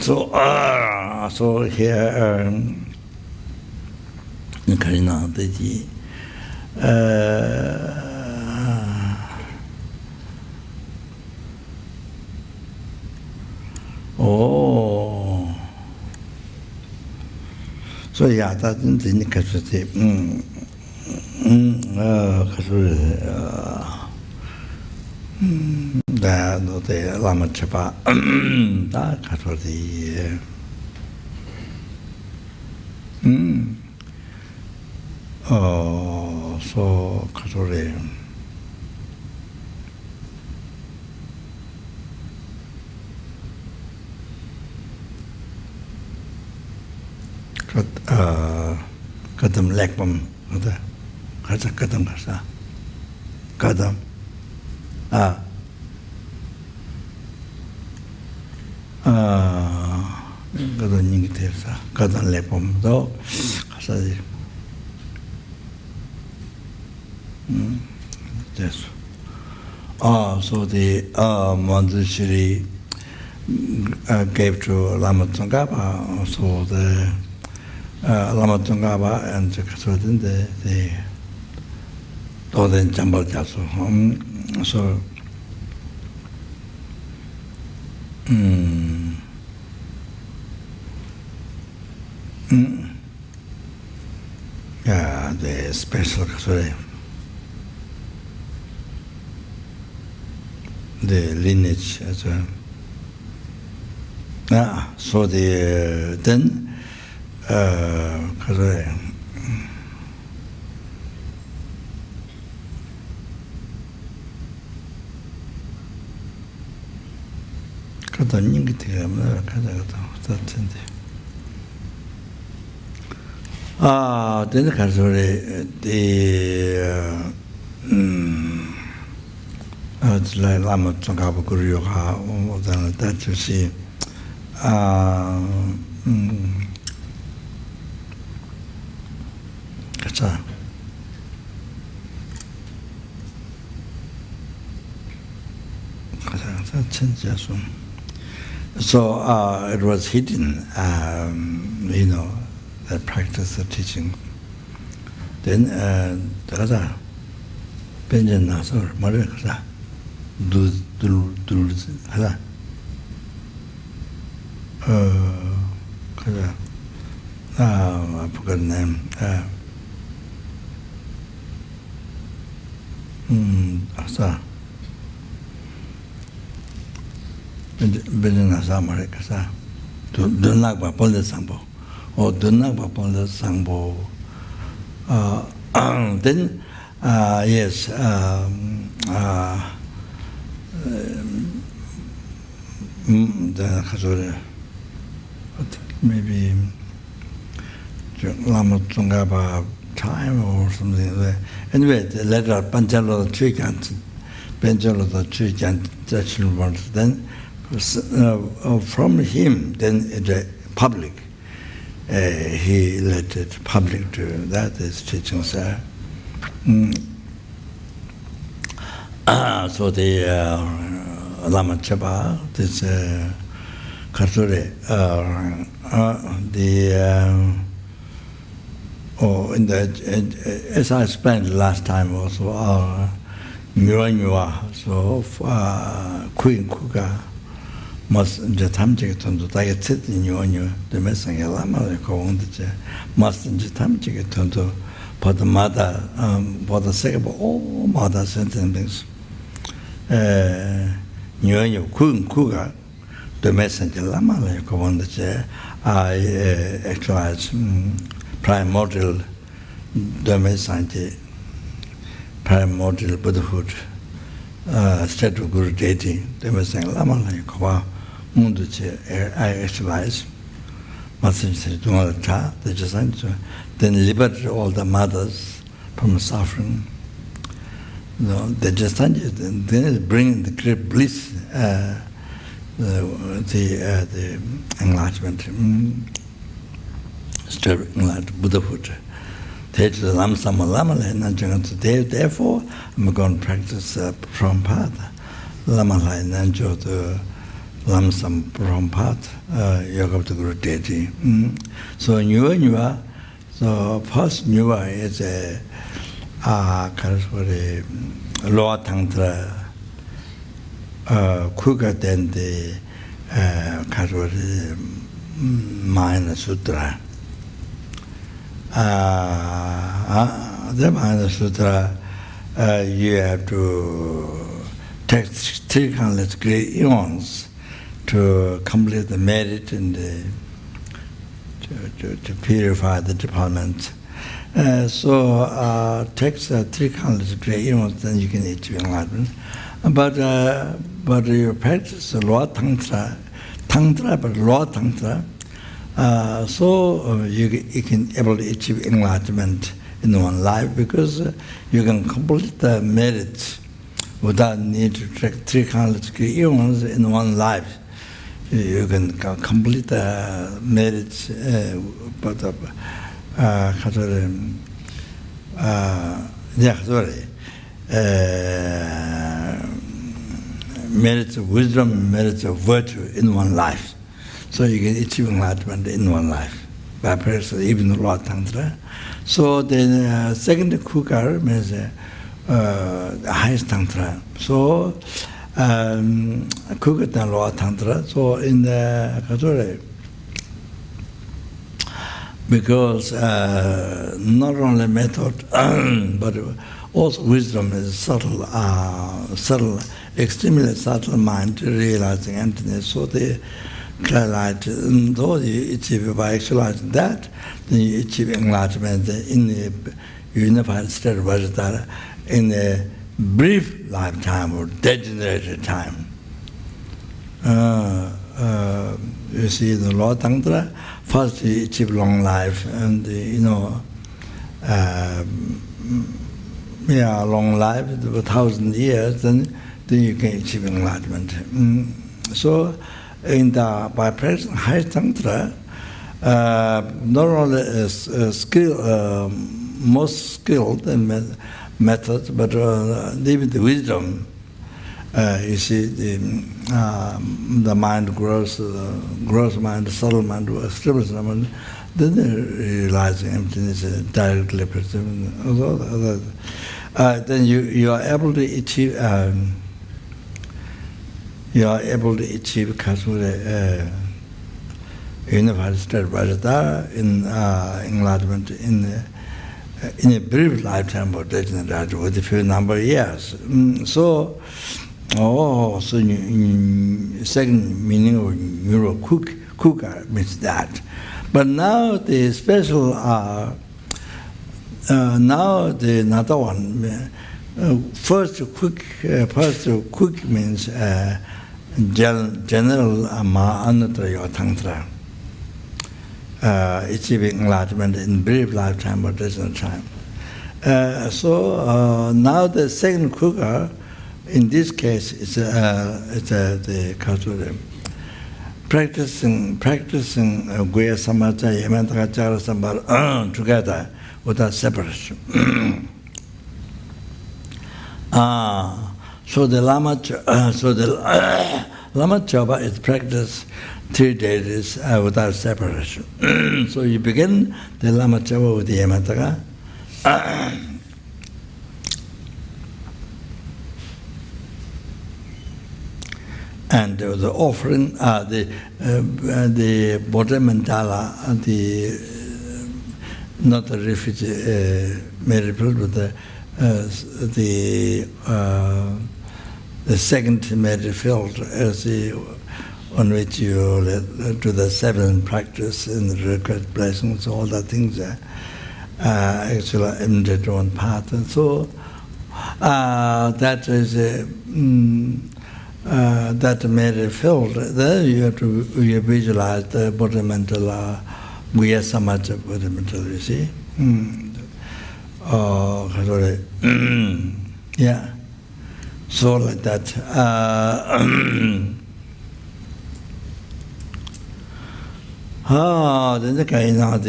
So here, Karina Deji. So that's in the capacity. The Lama Chopa, that capacity. So capacity. Kadam lekpam, Kasa Kadam Kasa. Kadam. Kadam Ningi Tersa, Kadam lekpam, though, Kasadi. Yes. So the Manjushri gave to Lama Tsongkhapa, so the Lama Tsongkhapa and Kasodin, the Toden Jambal Jasu. So, yeah, the special Kasode. The lineage as well. So the then 그다 닝기 되면 가자가다 같은데. then 가서 it's like Lama Chopa Guru Yoga, that you see. So it was hidden, that practice of teaching. Then, Benjamin Nasor, Marika. 하다. 그래. 아프겠네. 아싸. 베르나사 말했다. 돈나가 본데 상보. 돈나가 본데 상보. Then yes, maybe Lama Tsongkhapa time or something like that. Anyway, the letter Panchalo Chikant, then from him, then the public, he let it public to that is teachings. So the Lama Chopa, this Karture, in the as I explained last time also, Nyua, so Queen Kuka must the Tamjik to the sit in Nyua, the messing Lama, must the Tamjik to for the mother, for the sake of all mother sentences. Nyua Kun Kuka, the messenger Lama, I actualize primordial Dharma, primordial Buddhahood, state of Guru deity, the messenger Lama, I actualize. Then liberate all the mothers from suffering. They just then bring the great bliss, the enlightenment, enlightened Buddhahood. Therefore, I'm going to practice from path. Lama Nanjo to Lamsam from path, Yoga of the Guru deity. So Nyua, so first Nyua is a lower tantra, quicker than the Minor Sutra. The Minor Sutra, you have to take 3 countless great eons to complete the merit and to purify the department. So takes 3 countless great eons, then you can achieve enlightenment. But you practice lower tantra, but lower tantra, You can able to achieve enlightenment in one life because you can complete the merits without need to take 3 countless eons in one life. You can complete the merits, merits of wisdom, merits of virtue in one life. So you can achieve enlightenment in one life by practicing even the Lord Tantra. So the second kukar means the highest Tantra. So kukar Lord Tantra. So in the Kazore, because not only method, but also wisdom is subtle, extremely subtle mind realizing emptiness. So they clarify, though you achieve by actualizing that, then you achieve enlightenment in the unified state of Bodhichitta in a brief lifetime or degenerated time. You see, the Lord Tantra, first you achieve long life, and long life, 1,000 years, then you can achieve enlightenment. So, by practicing high Tantra, not only is most skilled in methods, but even the wisdom. You see, the mind grows, gross mind, subtle mind, stable mind, then they realize emptiness directly. Then you are able to achieve. You are able to achieve unified state of Bodhichitta in enlightenment in a brief lifetime of degenerated with a few number of years. So second meaning of neuro kukar means that. But now the special now the another one. First quick means general anatra tantra, achieving enlightenment in brief lifetime or distant time. So now the second kukar, in this case, it's the culture practicing guya samaja yamantaka chara sambar together without separation. So the Lama Chopa is practiced 3 deities without separation. So you begin the Lama Chopa with the Yamataka. And the offering, the Bodhi Mandala, not the refugee miracle, but the second merit field as on which you do the 7 practice and the request blessings, all the things actually ended one path. And so that is that merit field. There you have to visualize the Bodhi Mandala, Guya Samaja Bodhi Mandala, you see. Yeah, so like that. Then the kind of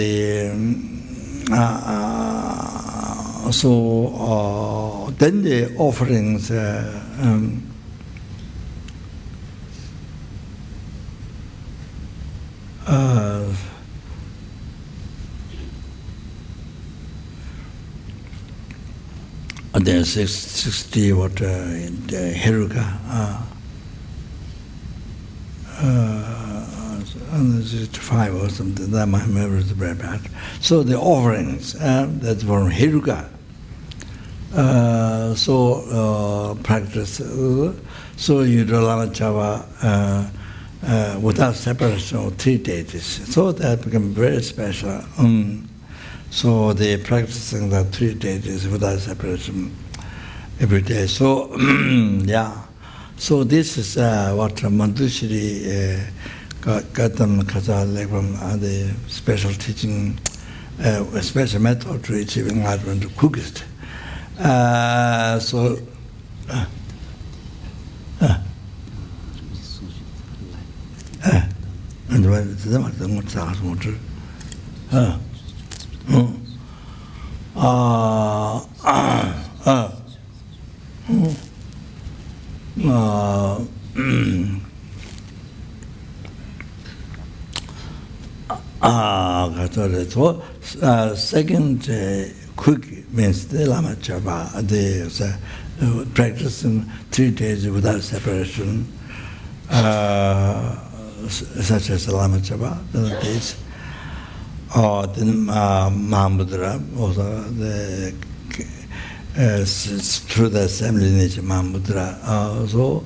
then the offerings. There's 60 Heruka, 65 or something. That my memory is very bad. So the offerings, that's from Heruka. Practice. So you do Lama Chopa without separation of 3 deities. So that becomes very special. So they practicing the 3 deities without separation every day. So yeah. So this is what Manjushri got them like from the special teaching, a special method to achieve enlightenment quickest. So. And when it's them, I want to ask what second quick means the Lama Chopa, the practicing 3 days without separation, such as the Lama Chopa, the days, or the Mahamudra, also the through the same lineage Mahamudra, also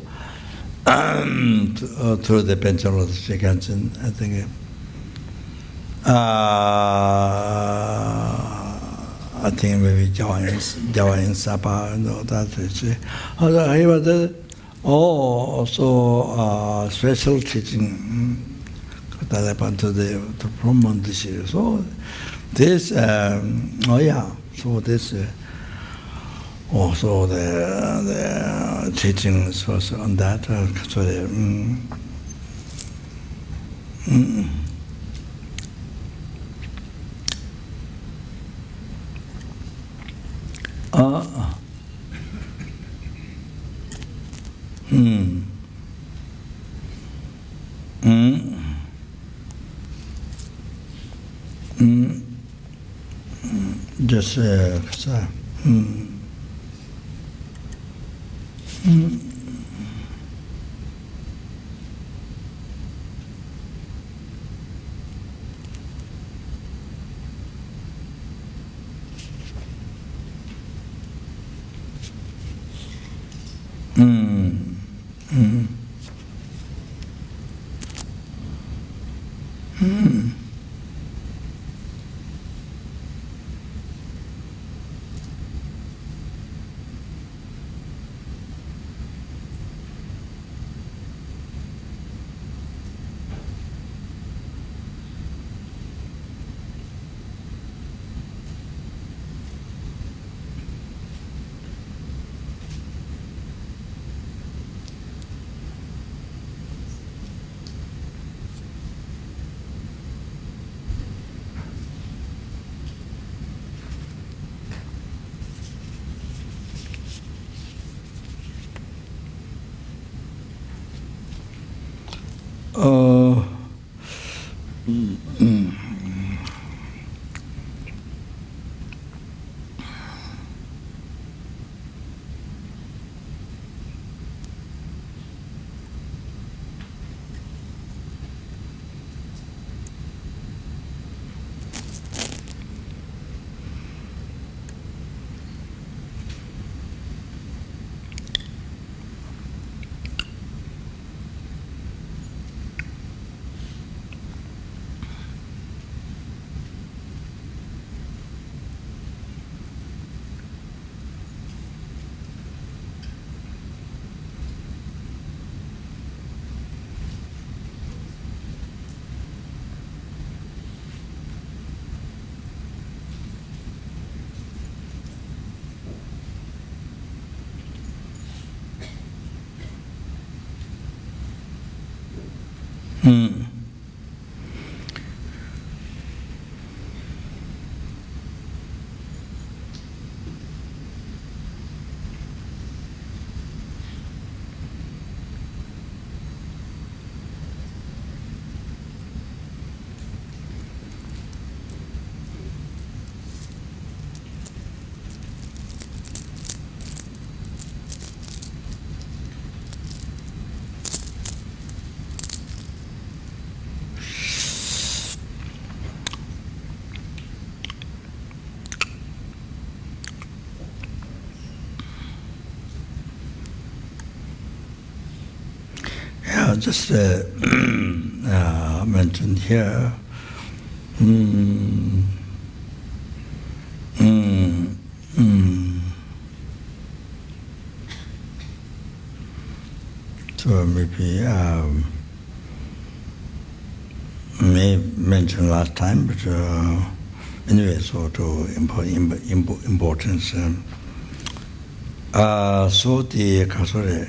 through the Penchalo Shikanchen, I think. I think maybe Java in Sapa and all that. He was also special teaching that happened to from Bodhichitta. So this, so this also the teachings was on that. Just just mentioned here. So maybe may mention last time, but anyway, so to importance. So the kasore.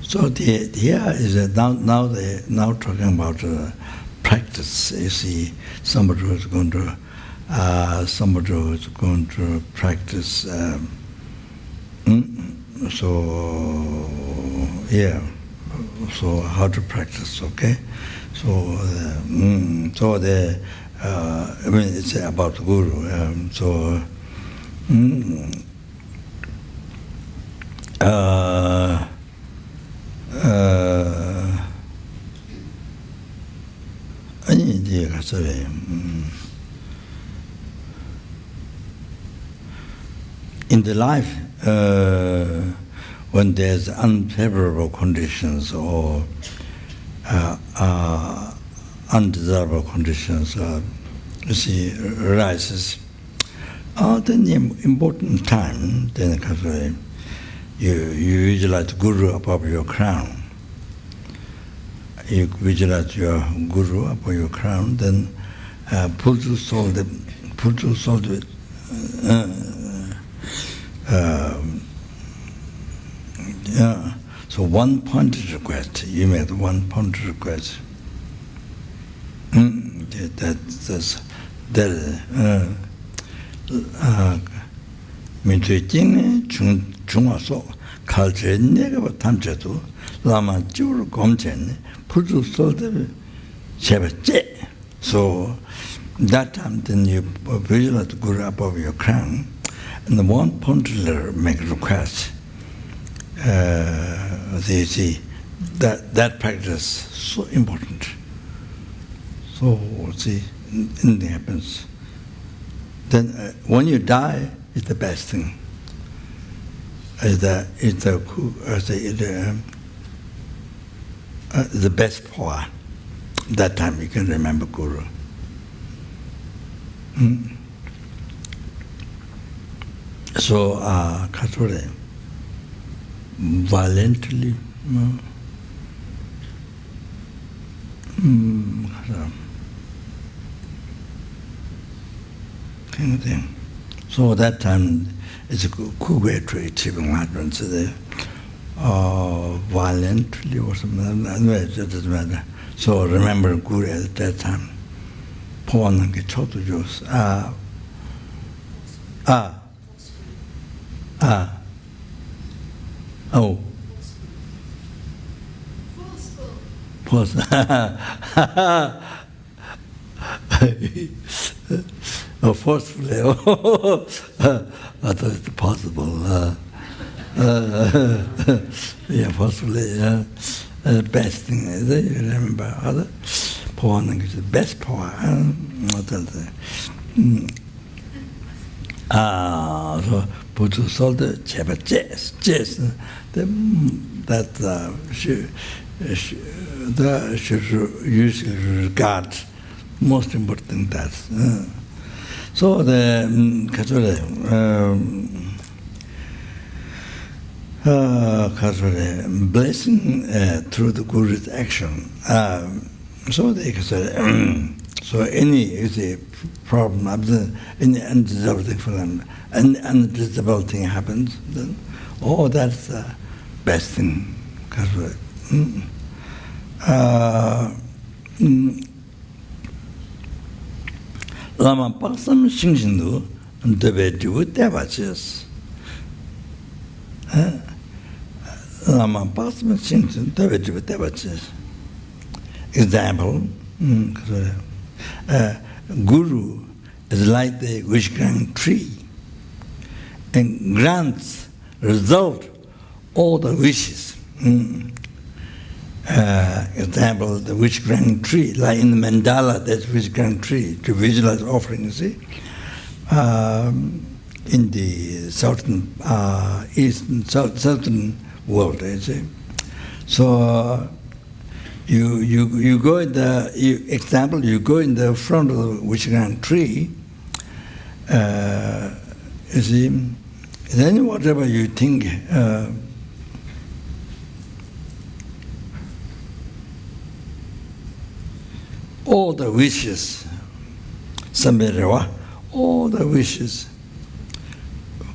So here is now talking about practice. You see, somebody who is going to practice. So yeah, so how to practice? Okay, so I mean it's about guru. In the life, when there's unfavorable conditions or undesirable conditions, you see, arises, then the important time, then you visualize Guru above your crown. You visualize your Guru above your crown, then pull to solve it. So one point request, you made one point request. 민주진의 중화소 칼제네가 탐제도 라마 쭈르 검제네 풀주 solve 제베제. So that time then you visualize Guru above your crown, and the one pointer make request. They see that practice so important. So see, anything happens. Then when you die, it's the best thing. The best powa. That time you can remember Guru. So Katsure violently kind of thing. So that time it's a good way to achieve enlightenment. So violently or something. Anyway, it doesn't matter. So remember Guru at that time. 포와는 게 초도 주스. Forcefully. I thought it's possible. Yeah, forcefully. Best thing is that you remember other powa is the best powa. So Buddha sold the Cheba jazz. That should usually regard most important that. So the blessing through the Guru's action. So they so any problem, any undesirable thing for them, any undesirable thing happens, then that's the best thing. Lama Paksam Shingshindu Debedu Devachis. Lama Paksam Shingshindu Debedu Devachis. Example, Guru is like the wish-granting tree and grants result all the wishes. Example, the wish-granting tree, like in the mandala, that's wish-granting tree, to visualize offerings, see? In the southern, eastern, southern world, you see? So, you go in the example. You go in the front of the wish-granting tree. You see, then whatever you think all the wishes, all the wishes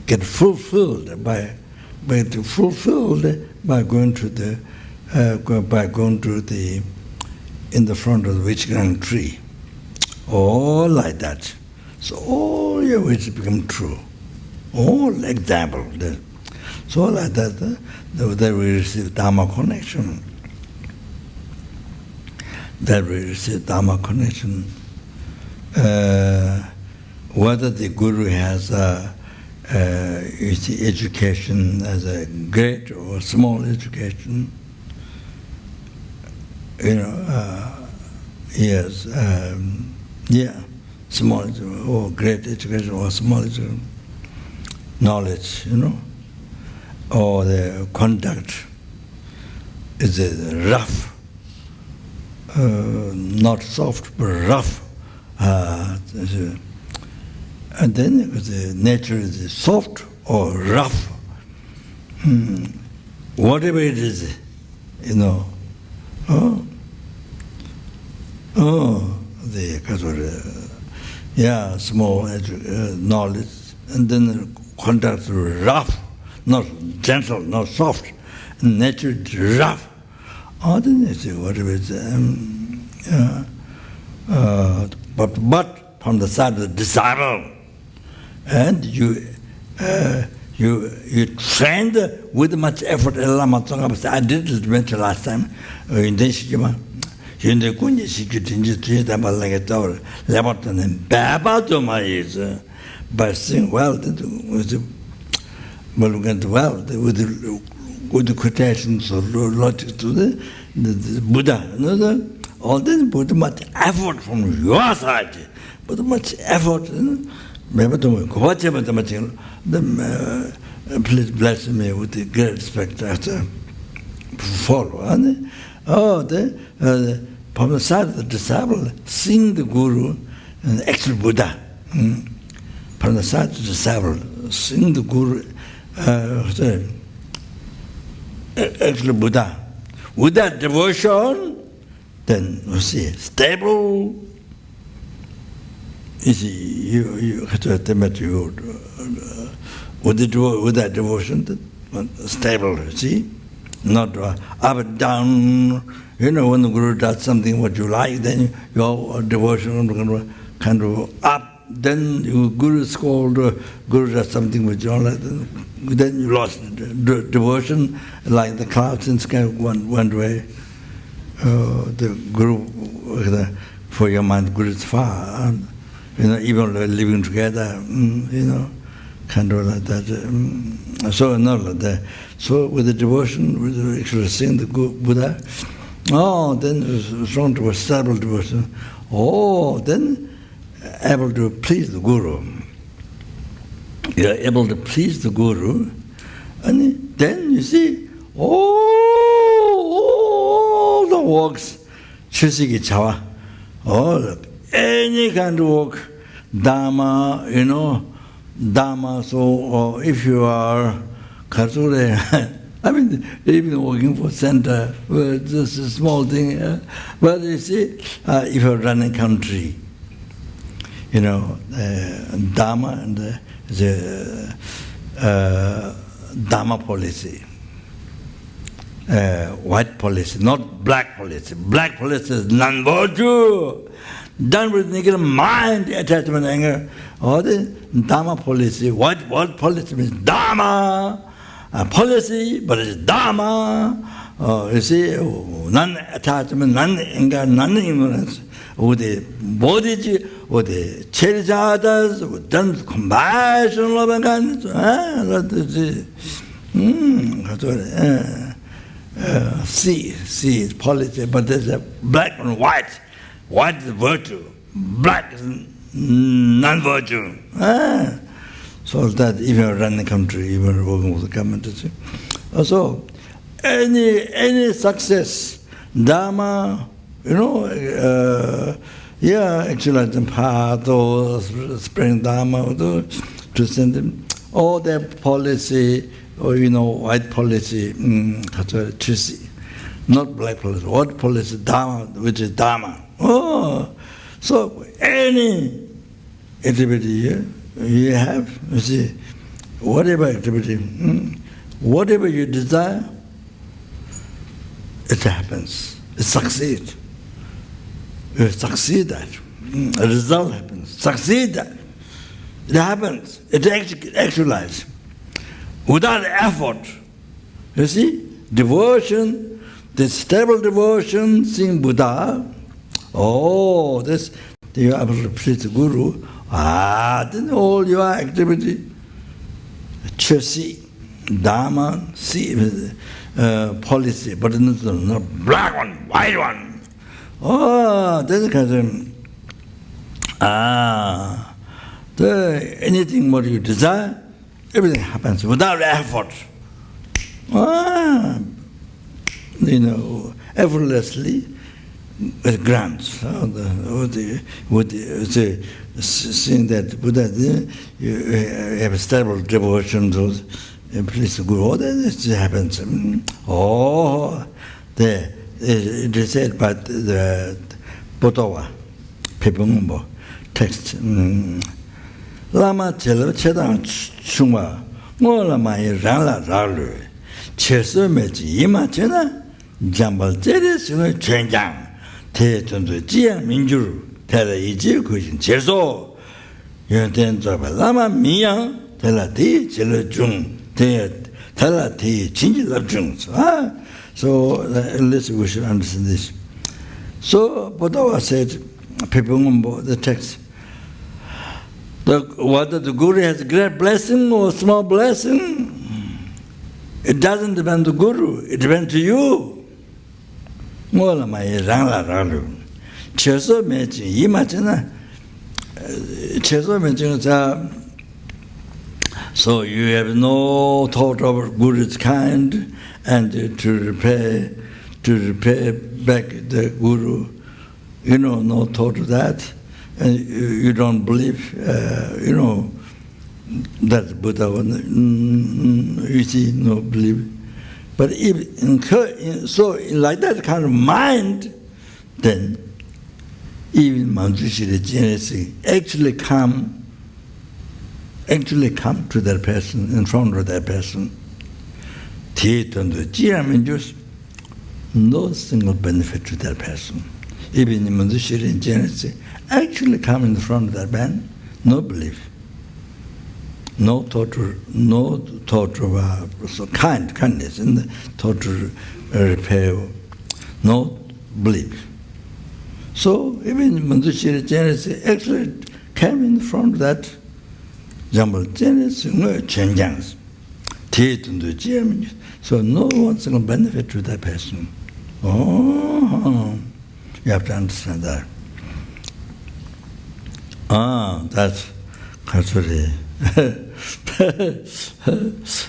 get fulfilled by going to the in the front of the witch-ground tree. All like that. So all your wishes become true. All example. So like that, that we receive Dharma connection. That we receive Dharma connection. Whether the Guru has education as a great or small education, yes, small or great education or small education, knowledge, or the conduct is rough, not soft but rough, and then the nature is soft or rough, whatever it is, small knowledge, and then conduct rough, not gentle, not soft, nature is rough. Then they say whatever it is, but from the side of the disciple, and you trained with much effort. Lama Chopa said, I did it mention last time. In this Yunde Kunji Sikitinji Tritama like a tower, Laborton and Babatoma is by saying, well, with good quotations or logic to the Buddha. All this put much effort from your side, but much effort. Please bless me with the great respect after follow. From the side of the disciple, seeing the Guru and the actual Buddha. From the side of the disciple, seeing the Guru, actual Buddha. With that devotion, then you see, stable. You see, you have to admit with that devotion, stable, see? Not up and down. When the Guru does something what you like, then your devotion kind of up. Then your Guru scold, Guru does something which you don't like, then you lost devotion, like the clouds in the sky went away. The Guru, for your mind, Guru is far. Even living together, kind of like that. So not like that. So with the devotion, with actually seeing the Buddha, then strong to a stable devotion. Then able to please the Guru. You are able to please the Guru, and then you see all the works, Chusiki Chawa, all any kind of work, Dharma, Dharma. So if you are Katsure, even working for center, just a small thing. But you see, if you're running country, Dharma and the Dharma policy, white policy, not black policy. Black policy is non-virtue, done with negative mind, attachment, anger. Or the Dharma policy, white policy means Dharma. Policy, but it's Dharma. You see, non-attachment, non-anger, non-ignorance. With the Bodhichitta, with the cherish others, with done compassion, love and kindness. See, it's policy, but there's a black and white. White is virtue, black is non-virtue. So that if you run the country, even working with the government, so any success, Dharma, actually the path or spring Dharma to send them, all their policy or white policy, not black policy, white policy, Dharma, which is Dharma. Oh, so any activity you have, you see, whatever activity, whatever you desire, it happens. It succeeds. You succeed that. A result happens. Succeed that. It happens. It actualizes. Without effort. You see, devotion, the stable devotion, seeing Buddha, this, you are able to please the Guru, then all your activity, see, Dharma, see, policy, but not black one, white one. That's because anything what you desire, everything happens without effort. Effortlessly it grants. Seeing that Buddha, you have stable devotion to please the Guru, this happens. It is said by the powa, Pepungbo text. Lama Chopa Chedang Chungwa, Lama Rala Ralu, Cheso Mechi Yima Chena, Jambal Teres, Chenjang, Te Tundu Jia Minjuru, Tela Iji Kushin Cheso, Yunten Zoba Lama Miyang, Tela Ti Chela Jung, Tela Ti Chinjila Jung. So let's we should understand this. So Bodhichitta said, Pepungbo, the text, whether the Guru has a great blessing or a small blessing, it doesn't depend on the Guru, it depends on you. So you have no thought of Guru's kind, and to repay back the Guru, no thought of that. And you don't believe, that Buddha, you see, no believe. But if like that kind of mind, then even Bodhichitta Genesis actually come to that person, in front of that person. Just no single benefit to that person. Even in Bodhichitta Genesis, actually come in front of that man, no belief, no total kindness, and the total repair, no belief. So even Bodhichitta Genesis actually came in front of that Jambal Genesis, Chenjangs, so no one single benefit to that person. You have to understand that. That's actually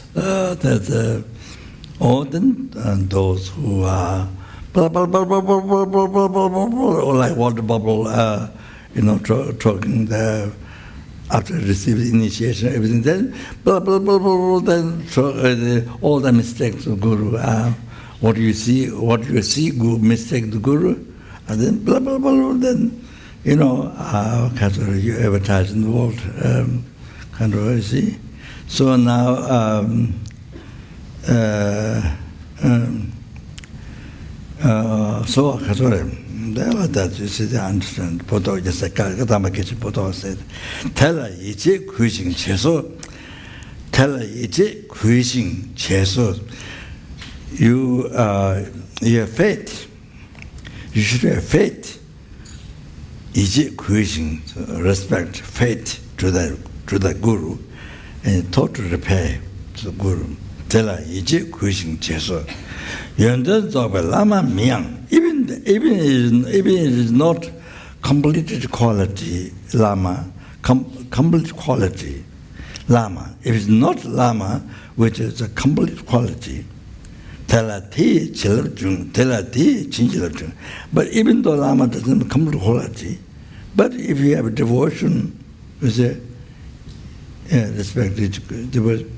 that often those who are blah, blah, blah, blah, blah, blah, blah, blah, blah, blah, blah, or like water bubble, talking there after receiving initiation, everything, then blah, blah, blah, blah, blah, then all the mistakes of Guru. What you see, Guru, mistake the Guru, and then blah, blah, blah, blah, then you advertise in the world, you see. So now, that you see, they understand. Poto just like Dharma Poto said, Tela Ichi Kuising Cheso, Tela Ichi Kuising Cheso. You have faith. You should have faith. Respect, faith to the Guru, and total repair to the Guru. Tela Iji Kuising Cheso. Yondan Zoba Lama Miyang. Even it is not completed quality Lama, complete quality Lama. If it's not Lama, which is a complete quality, Tela Ti Chilab Jung, Tela Ti Chinchilab Jung. But even though Lama doesn't have complete quality, but if you have a devotion, you say, respect devotion.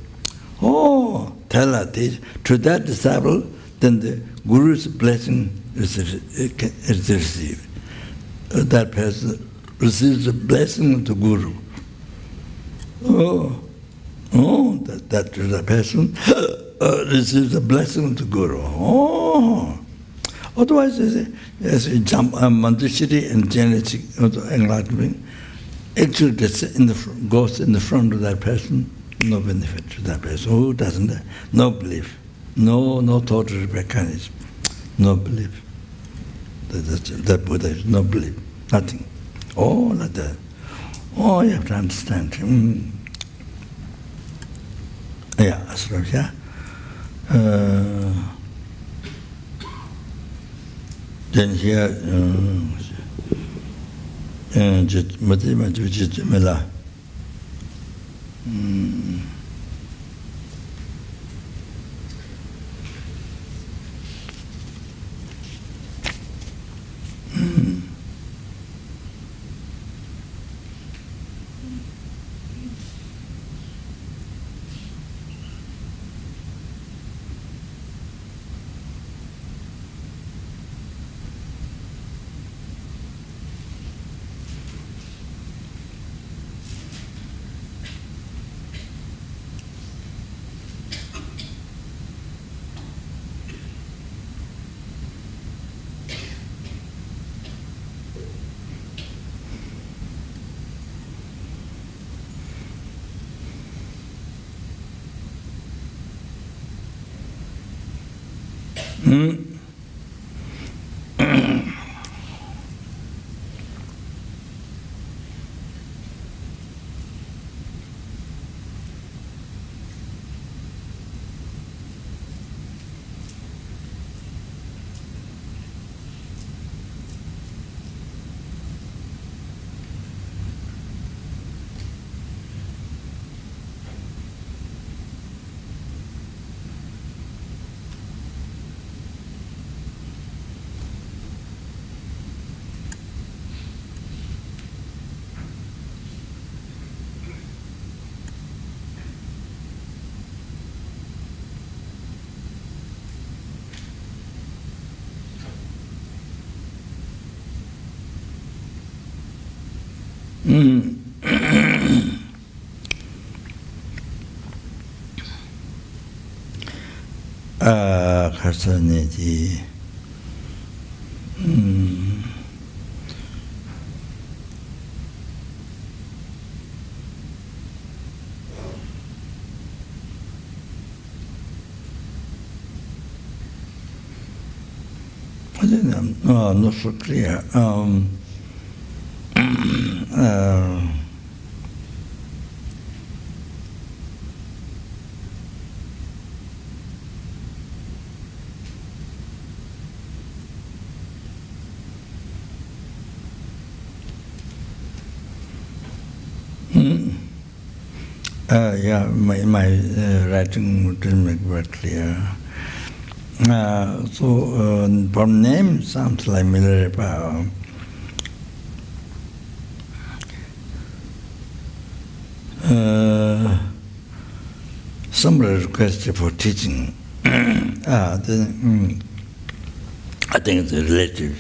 Tela Ti, to that disciple, then the Guru's blessing is received. that person receives the blessing of the Guru. That person receives the blessing of the Guru. Otherwise, as a jump, Bodhichitta and genetic enlightenment, actually goes in the front of that person, no benefit to that person. Who doesn't? No belief. No total mechanism. No belief. That Buddha is no belief. Nothing. Like that. You have to understand. Yeah, so yeah. Then here, Kharsaneji. I think I'm not so clear. Yeah, my writing didn't make very clear. So from name sounds like Milarepa. Somebody requested for teaching. I think it's relative.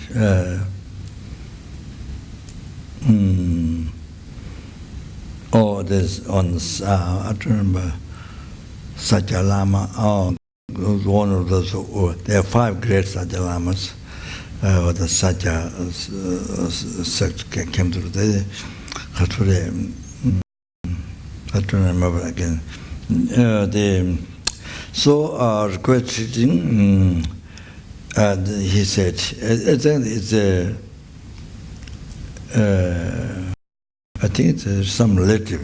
There's on I don't remember Satya Lama. One of those. There are 5 great Satya Lamas. The Satya sect came to the. I don't remember again. Request teaching. He said, I think it's some relative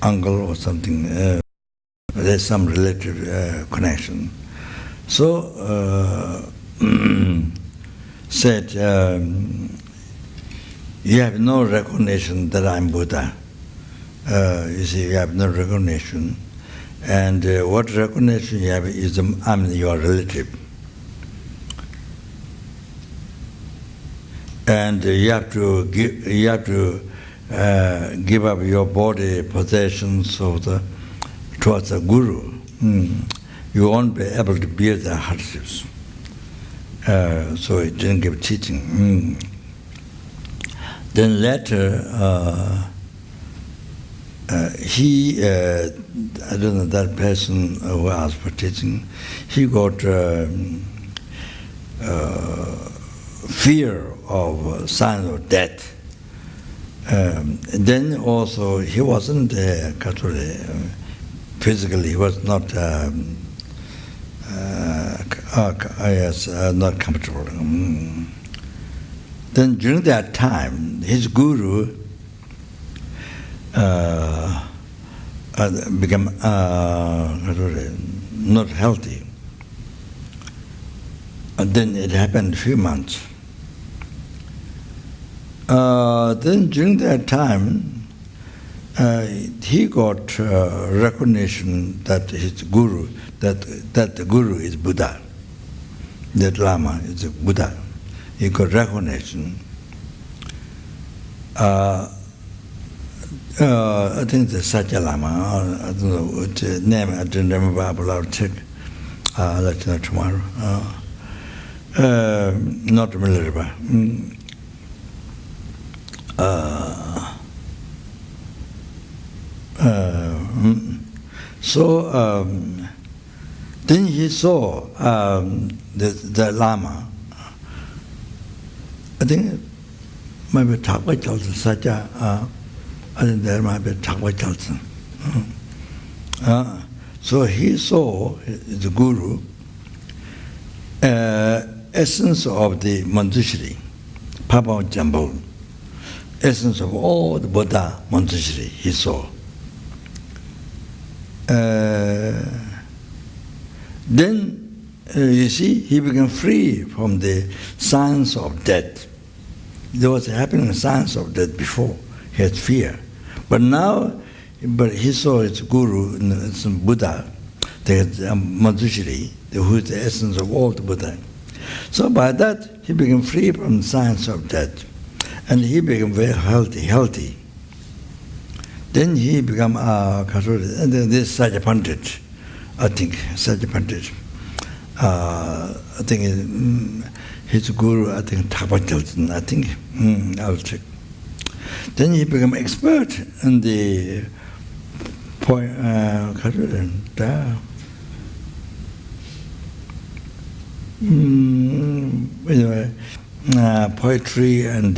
uncle or something. There's some relative connection. So said, you have no recognition that I'm Buddha. You see, you have no recognition. And what recognition you have is I'm your relative. And you have to give up your body possessions towards the Guru. You won't be able to bear the hardships. so he didn't give teaching. Then later, he, I don't know, that person who asked for teaching, he got fear of signs of death. Then also he wasn't physically, he was not not comfortable. Then during that time, his guru became not healthy. And then it happened a few months. Then during that time, he got recognition that his guru, that the guru is Buddha, that Lama is a Buddha. He got recognition. I think the Satya Lama, I don't know what name, I don't remember, I'll check. I'll let you know tomorrow. Not Milaraba. So then he saw the Lama. I think maybe Thakpa Chalsa Satya. I think there might be Thakpa Chalsa. So he saw the guru, essence of the Manjushri, Papa Jambul, essence of all the Buddha Manjushri he saw. Then, you see, he became free from the signs of death. There was happening signs of death before. He had fear. But now, he saw his guru, it's Buddha, the Manjushri, who is the essence of all the Buddha. So by that, he became free from signs of death. And he became very healthy. Then he became this Sajja Pandit, I think, Sajja Pandit. I think his guru, I think, Thakpa Chalsa, I think, I'll check. Then he became expert in the poetry and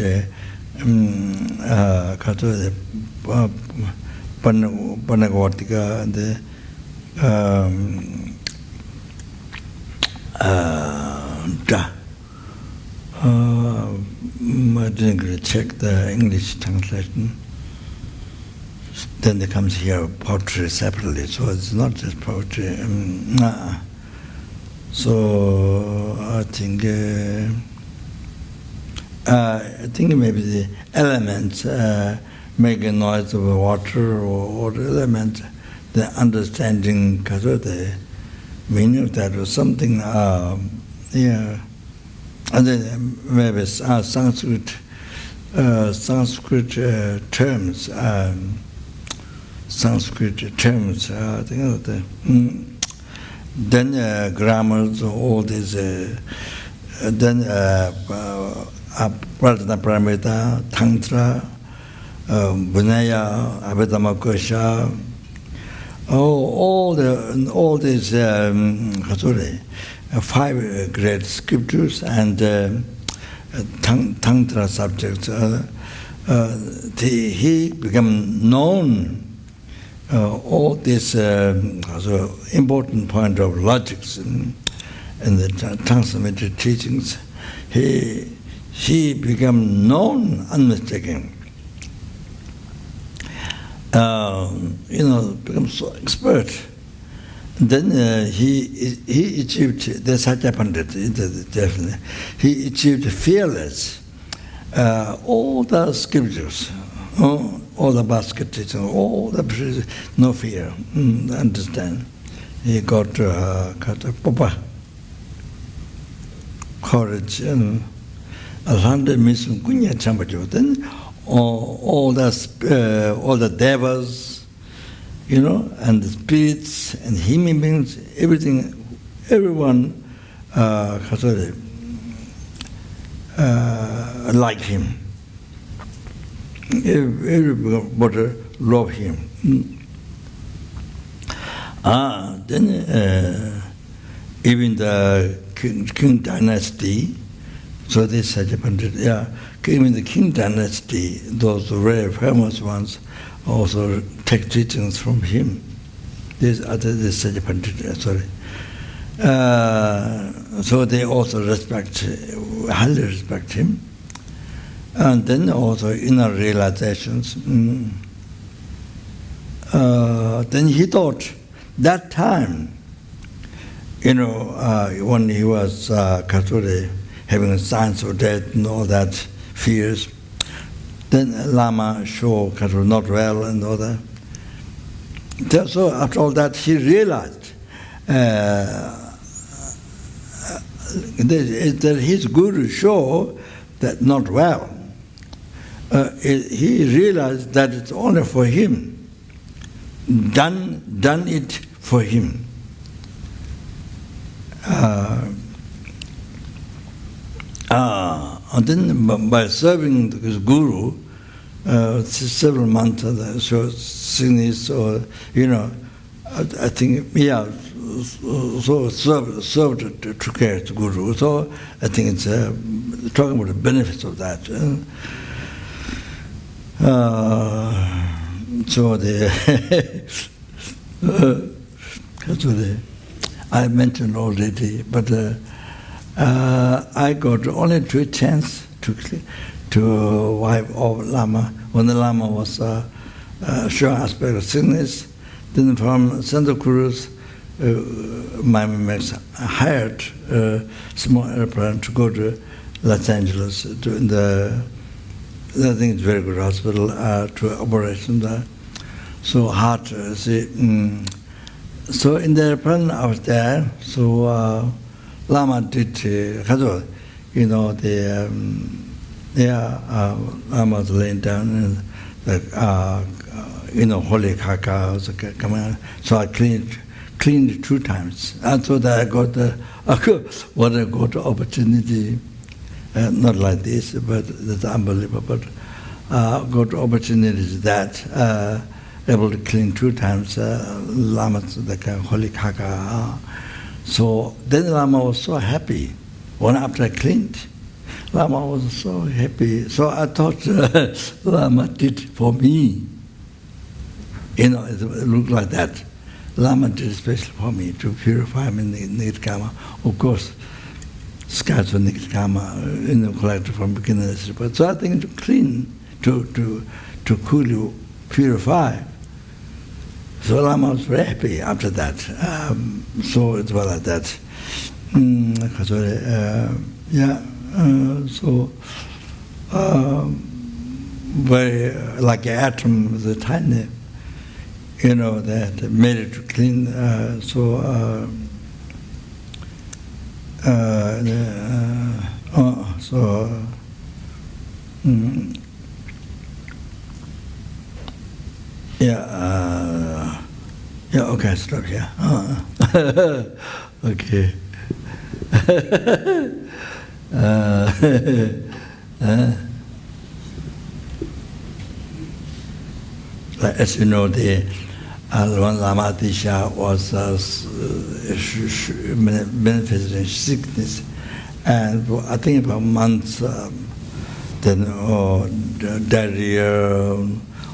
Panagatika and I didn't check the English translation. Then there comes here poetry separately, so it's not just poetry. So I think maybe the elements make a noise of water or the element, the understanding because of the meaning of that or something. And then maybe Sanskrit terms. Sanskrit terms. I think of the. Then grammars, all these. Then Pratana Paramita, Tantra, Vinaya, Abhidhamma, all these 5 great scriptures and Tantra subjects. He became known. All this important point of logics in the transmitted teachings. He became known, unmistaken. Become so expert. Then he achieved the Satya Pandit, definitely. He achieved fearless. All the scriptures, all the basket teaching, all the no fear. Understand? He got powa, courage, and alhamdulillah means kunya chambajo. Then all the devas, and the spirits and human beings, everyone like him. Everybody love him. Then even the king dynasty, so this such a pandit, even the king dynasty, those very famous ones, also take teachings from him. This such a pandit, sorry. So they also highly respect him. And then also inner realizations. Then he thought, that time, when he was having signs of death and all that fears, then Lama Chopa not well and all that. So after all that, he realized that his guru show that not well. He realized that it's only for him. Done it for him. And then by serving his guru, several months, so tiniest, or I think, so served to care to guru. So I think it's talking about the benefits of that. So I mentioned already, but I got only 2 chances to wipe off Lama when the Lama was showing aspect of sickness. Then from Santa Cruz, my mates hired a small airplane to go to Los Angeles I think it's a very good hospital to operation there. So heart, so in the airplane I was there. So Lama did, Lama was laying down and holy kaka was coming. So I cleaned 2 times. And so that I got opportunity, not like this, but that's unbelievable, but got opportunities that able to clean 2 times Lama's holy kaka. So then Lama was so happy. One after I cleaned, Lama was so happy. So I thought Lama did for me. It looked like that. Lama did especially for me to purify me in negative karma. Of course, scars of negative karma collected from beginners. But so I think to clean, to cool, purify. So Lama was very happy after that. So it was like that. Very like an atom, the tiny, that made it to clean. Okay, stop here. Okay. As you know, the Lama Disha was manifesting sickness, and I think for months, then diarrhea,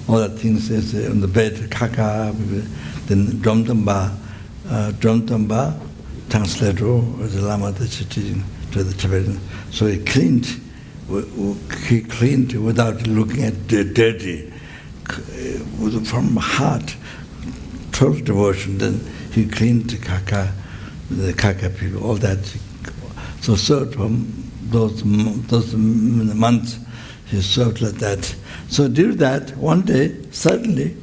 all the things is on the bed, kaka, then Dromtamba, translator the Lama teaching to the Tibetan. So he cleaned without looking at the dirty, from heart, total devotion. Then he cleaned the kaka people, all that. So served from those months, he served like that. So during that, one day, suddenly,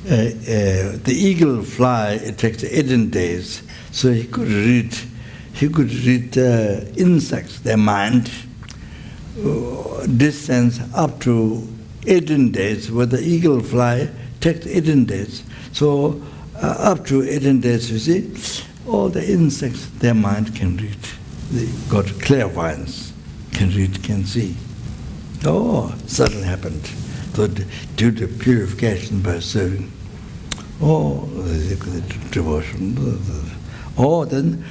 the eagle fly, it takes 18 days. So he could read insects, their mind, distance up to 18 days. With the eagle fly, takes 18 days. So up to 18 days, you see, all the insects, their mind can read. they got clairvoyance, can read, can see. Oh, suddenly happened. So due to purification by serving. Oh, the devotion. Oh, then,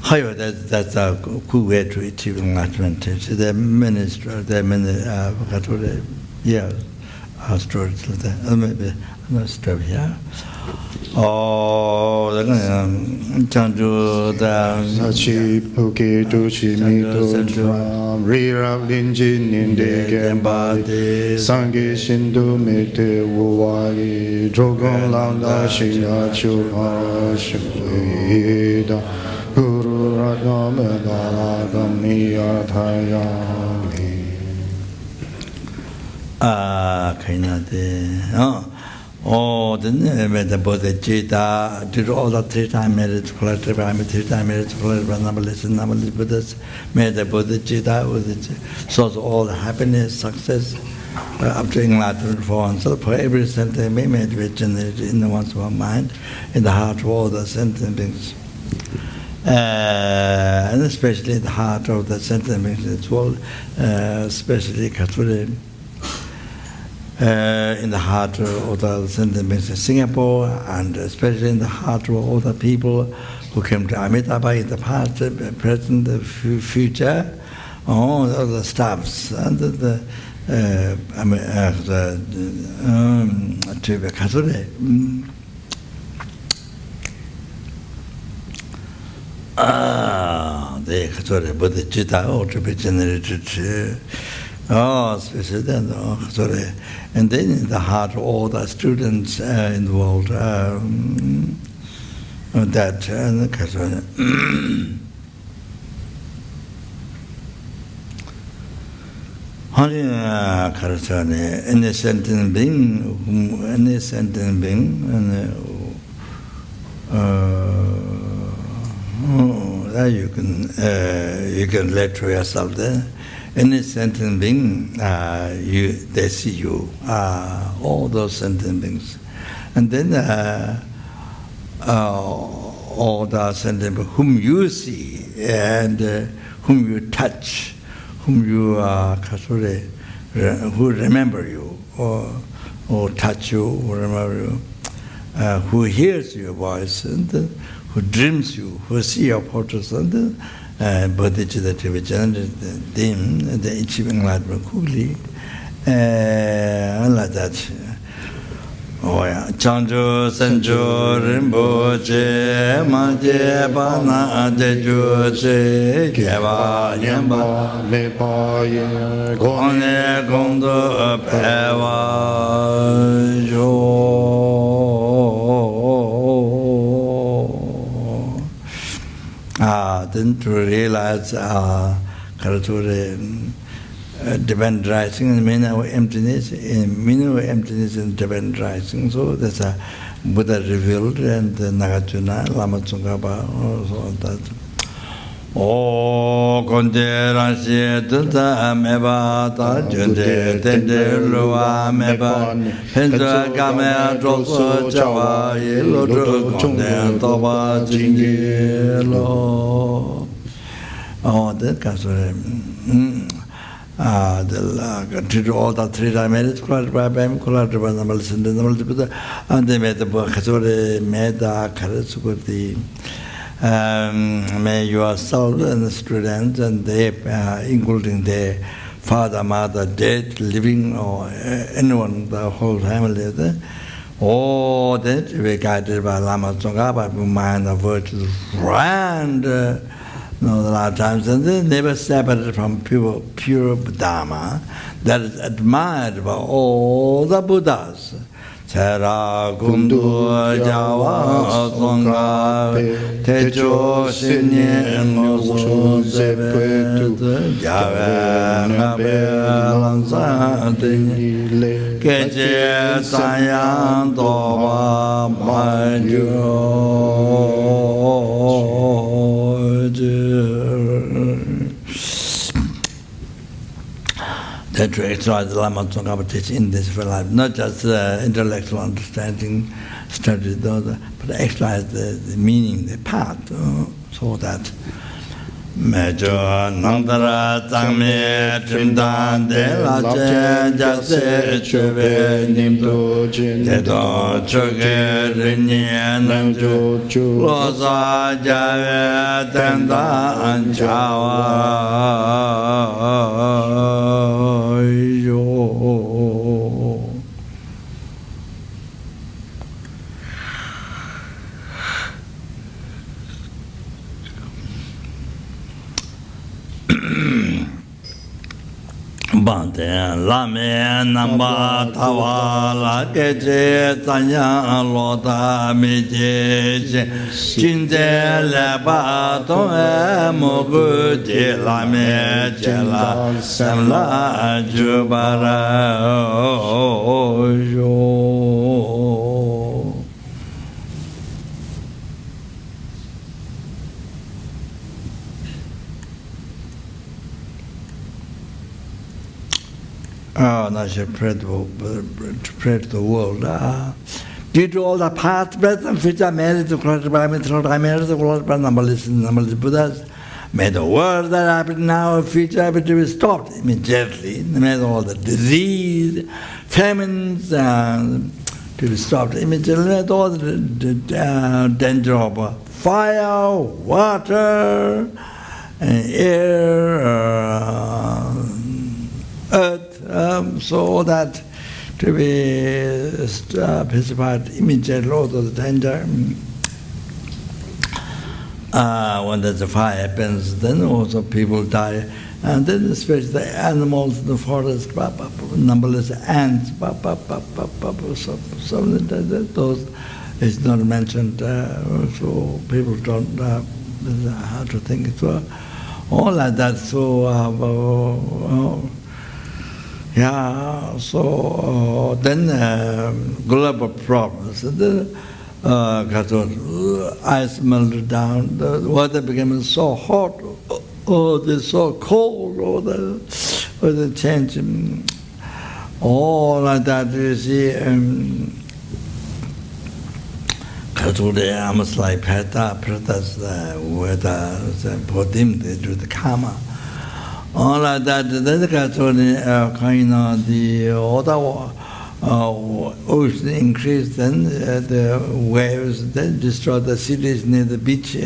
however, that's a good way to achieve enlightenment. The minister, the stories like that. Maybe I'm not stop here. Oh, Chanju, Sachi Puki Tuchi Mito Dram, Rira Linjin Ninde Gambadi, Sangi Shindu Mete Wuwagi, Drogon Landa Shina Chupa Shukida, Guru Ratna Medala Gamiya Thayami. Oh, then the Bodhichitta did all the 3-time marriage, collective, I'm a 3-time marriage, collective, numberless Buddhas, made the Bodhichitta with its source of all the happiness, success, up to enlightenment for oneself, for every sentient being made to be generated in one's own mind, in the heart of all the sentient beings. And especially in the heart of the sentient beings, it's all, especially Kathuri. In the heart of the sentient beings in Singapore, and especially in the heart of all the people who came to Amitabha in the past, present, future, all the staffs, and the Bodhichitta ought to be generated. Oh, especially then, sorry. And then in the heart of all the students in the world, that any sentient being, that you can let to yourself there. Any sentient being, they see you, all those sentient beings. And then all the sentient beings whom you see and whom you touch, whom you who remember you, or touch you, or remember you, who hears your voice, and who dreams you, who see your portraits, and Bodhichitta to be generated, them, the achieving enlightenment quickly, like that. Oh yeah, Chanju, Sanju, Rinpoche, Maje, Bana, Deju, Se, Keva, Yamba, Lepaye, Gone, Gondo, Pewa, Jo. Then to realize divine rising and mineral emptiness, and divine rising. So that's a Buddha revealed, and Nagarjuna, Lama Chopa, all that. Oh, Konde Rashi, Dutta Meba, Junde, Tende Lua Meba, Penza Game, Droso, Java, Yellow, Konde, Toba, Jingelo. Oh, that comes to all the 3-time marriage, and they made the Kasore, made the Karasukuti. May yourself and the students, and they, including their father, mother, dead, living, or anyone, the whole family, all that be guided by Lama Chopa, by mind of virtues, grand, a lot of times, and they never separated from pure Dharma that is admired by all the Buddhas. Sera Gundu Jawa Songa Tejo Sinye Nosu Zepet Java Nabe Lansante Keje Sayan Toba Majo. That to exercise the Lama Chopa teach in this life, not just intellectual understanding, study, but exercise the meaning, the path, so that Mejo Nandara Tangme Trimdan De La Che Jase Chube Nimdo Jin Dedo Choge Rinye Namju Losa Jave Tenda Anchawa Yo Bante Lame Namba Tawa La Keche Tanya Lota Meje Chinze Leba Toe Mogu De Lame Chela Samla Jubara Yo I should pray to the world. Due to all the past, present, and future merits of Christ, I merits of Lord, numberless Buddhas, may the world that happens now and future be to be stopped immediately. May all the disease, famines, to be stopped immediately. May all the danger of fire, water, air, earth, so that to be pacified immediately out of the danger. When there's a fire happens, then also people die, and then especially the animals in the forest, numberless ants, so those is not mentioned, so people don't how to think it. So all like that. So. Yeah, so then global problems. The ice melted down, the water became so hot, or they're so cold, or the change, all like that. You see, almost like Pratas, the weather, Podim, they do the karma. All like that, then the other ocean increased, then the waves then destroyed the cities near the beach.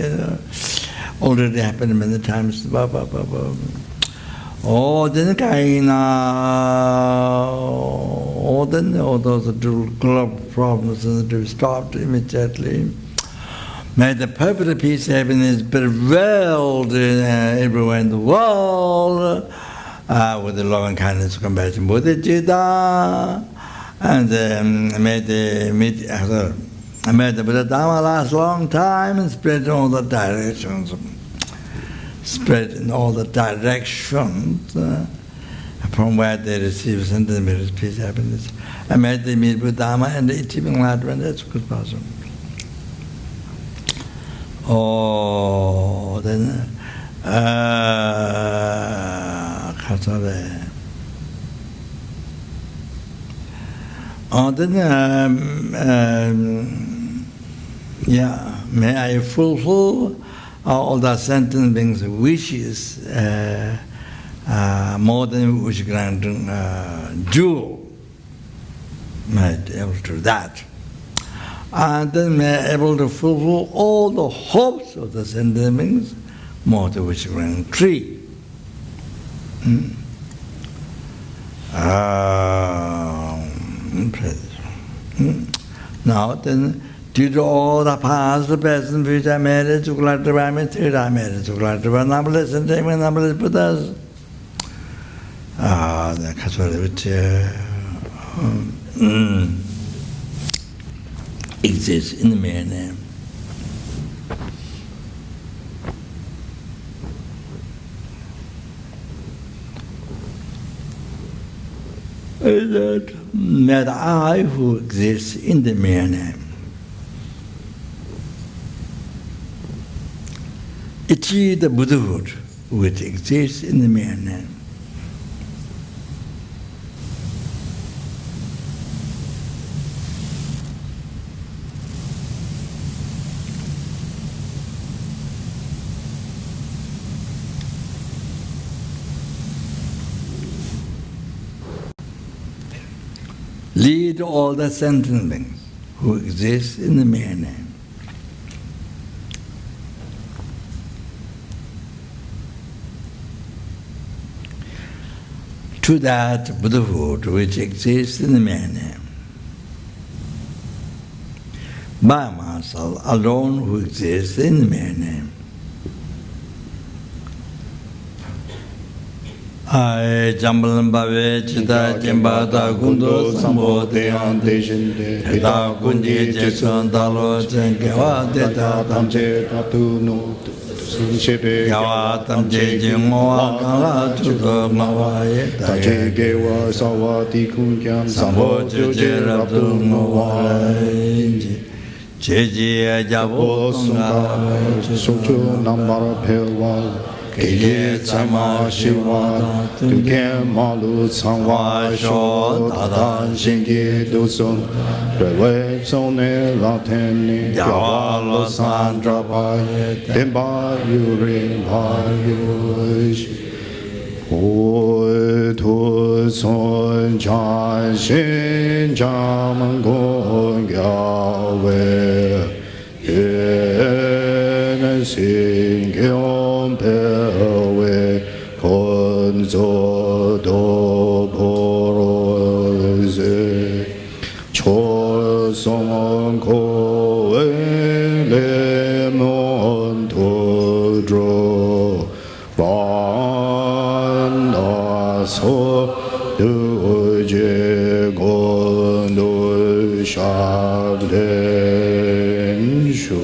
Already happened many times. Oh, then then all those global problems to be stopped immediately. May the perfect peace and happiness prevail everywhere in the world with the love and kindness and compassion Bodhichitta, and may the Buddha Dharma last a long time and spread in all the directions. Spread in all the directions from where they receive sentient peace and happiness. And may they meet with Dharma and achieving enlightenment as good possible. Oh, then yeah, may I fulfill all the sentient beings' wishes more than wish granting jewel. May I be able to do that. And then may I able to fulfill all the hopes of the sentient beings, more to which grand tree. Now then, due to all the past, present, future merits, Suklatava, Mithira merits, Suklatava, numberless and numberless Buddhas. The Catholic exists in the mere name. That I who exists in the mere name achieve the Buddhahood which exists in the mere name. lead all the sentient beings who exist in the mere name. To that Buddhahood which exists in the mere name. By myself alone who exists in the mere name. I jambalan bave chita jimbata gundo sambo deyante hita gundi jesun dalo chenkewa deta tamche tatu no yawa tamche jingwa kala chudo mawaye tache gewa sawa tikunkyam sambo choche rabdu mawaye cheji jabo sunga Sukchu nambar pewa Keye tsama shiwa Tuke malu tsangwa sho Tatan shingi dusun Rewe tsone la teni Yawa lo san drapa Tenpa yuri pa yushi Hui tu sun chan shin chaman gong yawe Yene sin kyom pewe Kon zo do poro ze Cho song ko we le mon to dro Wan da so du je gon du shab den shu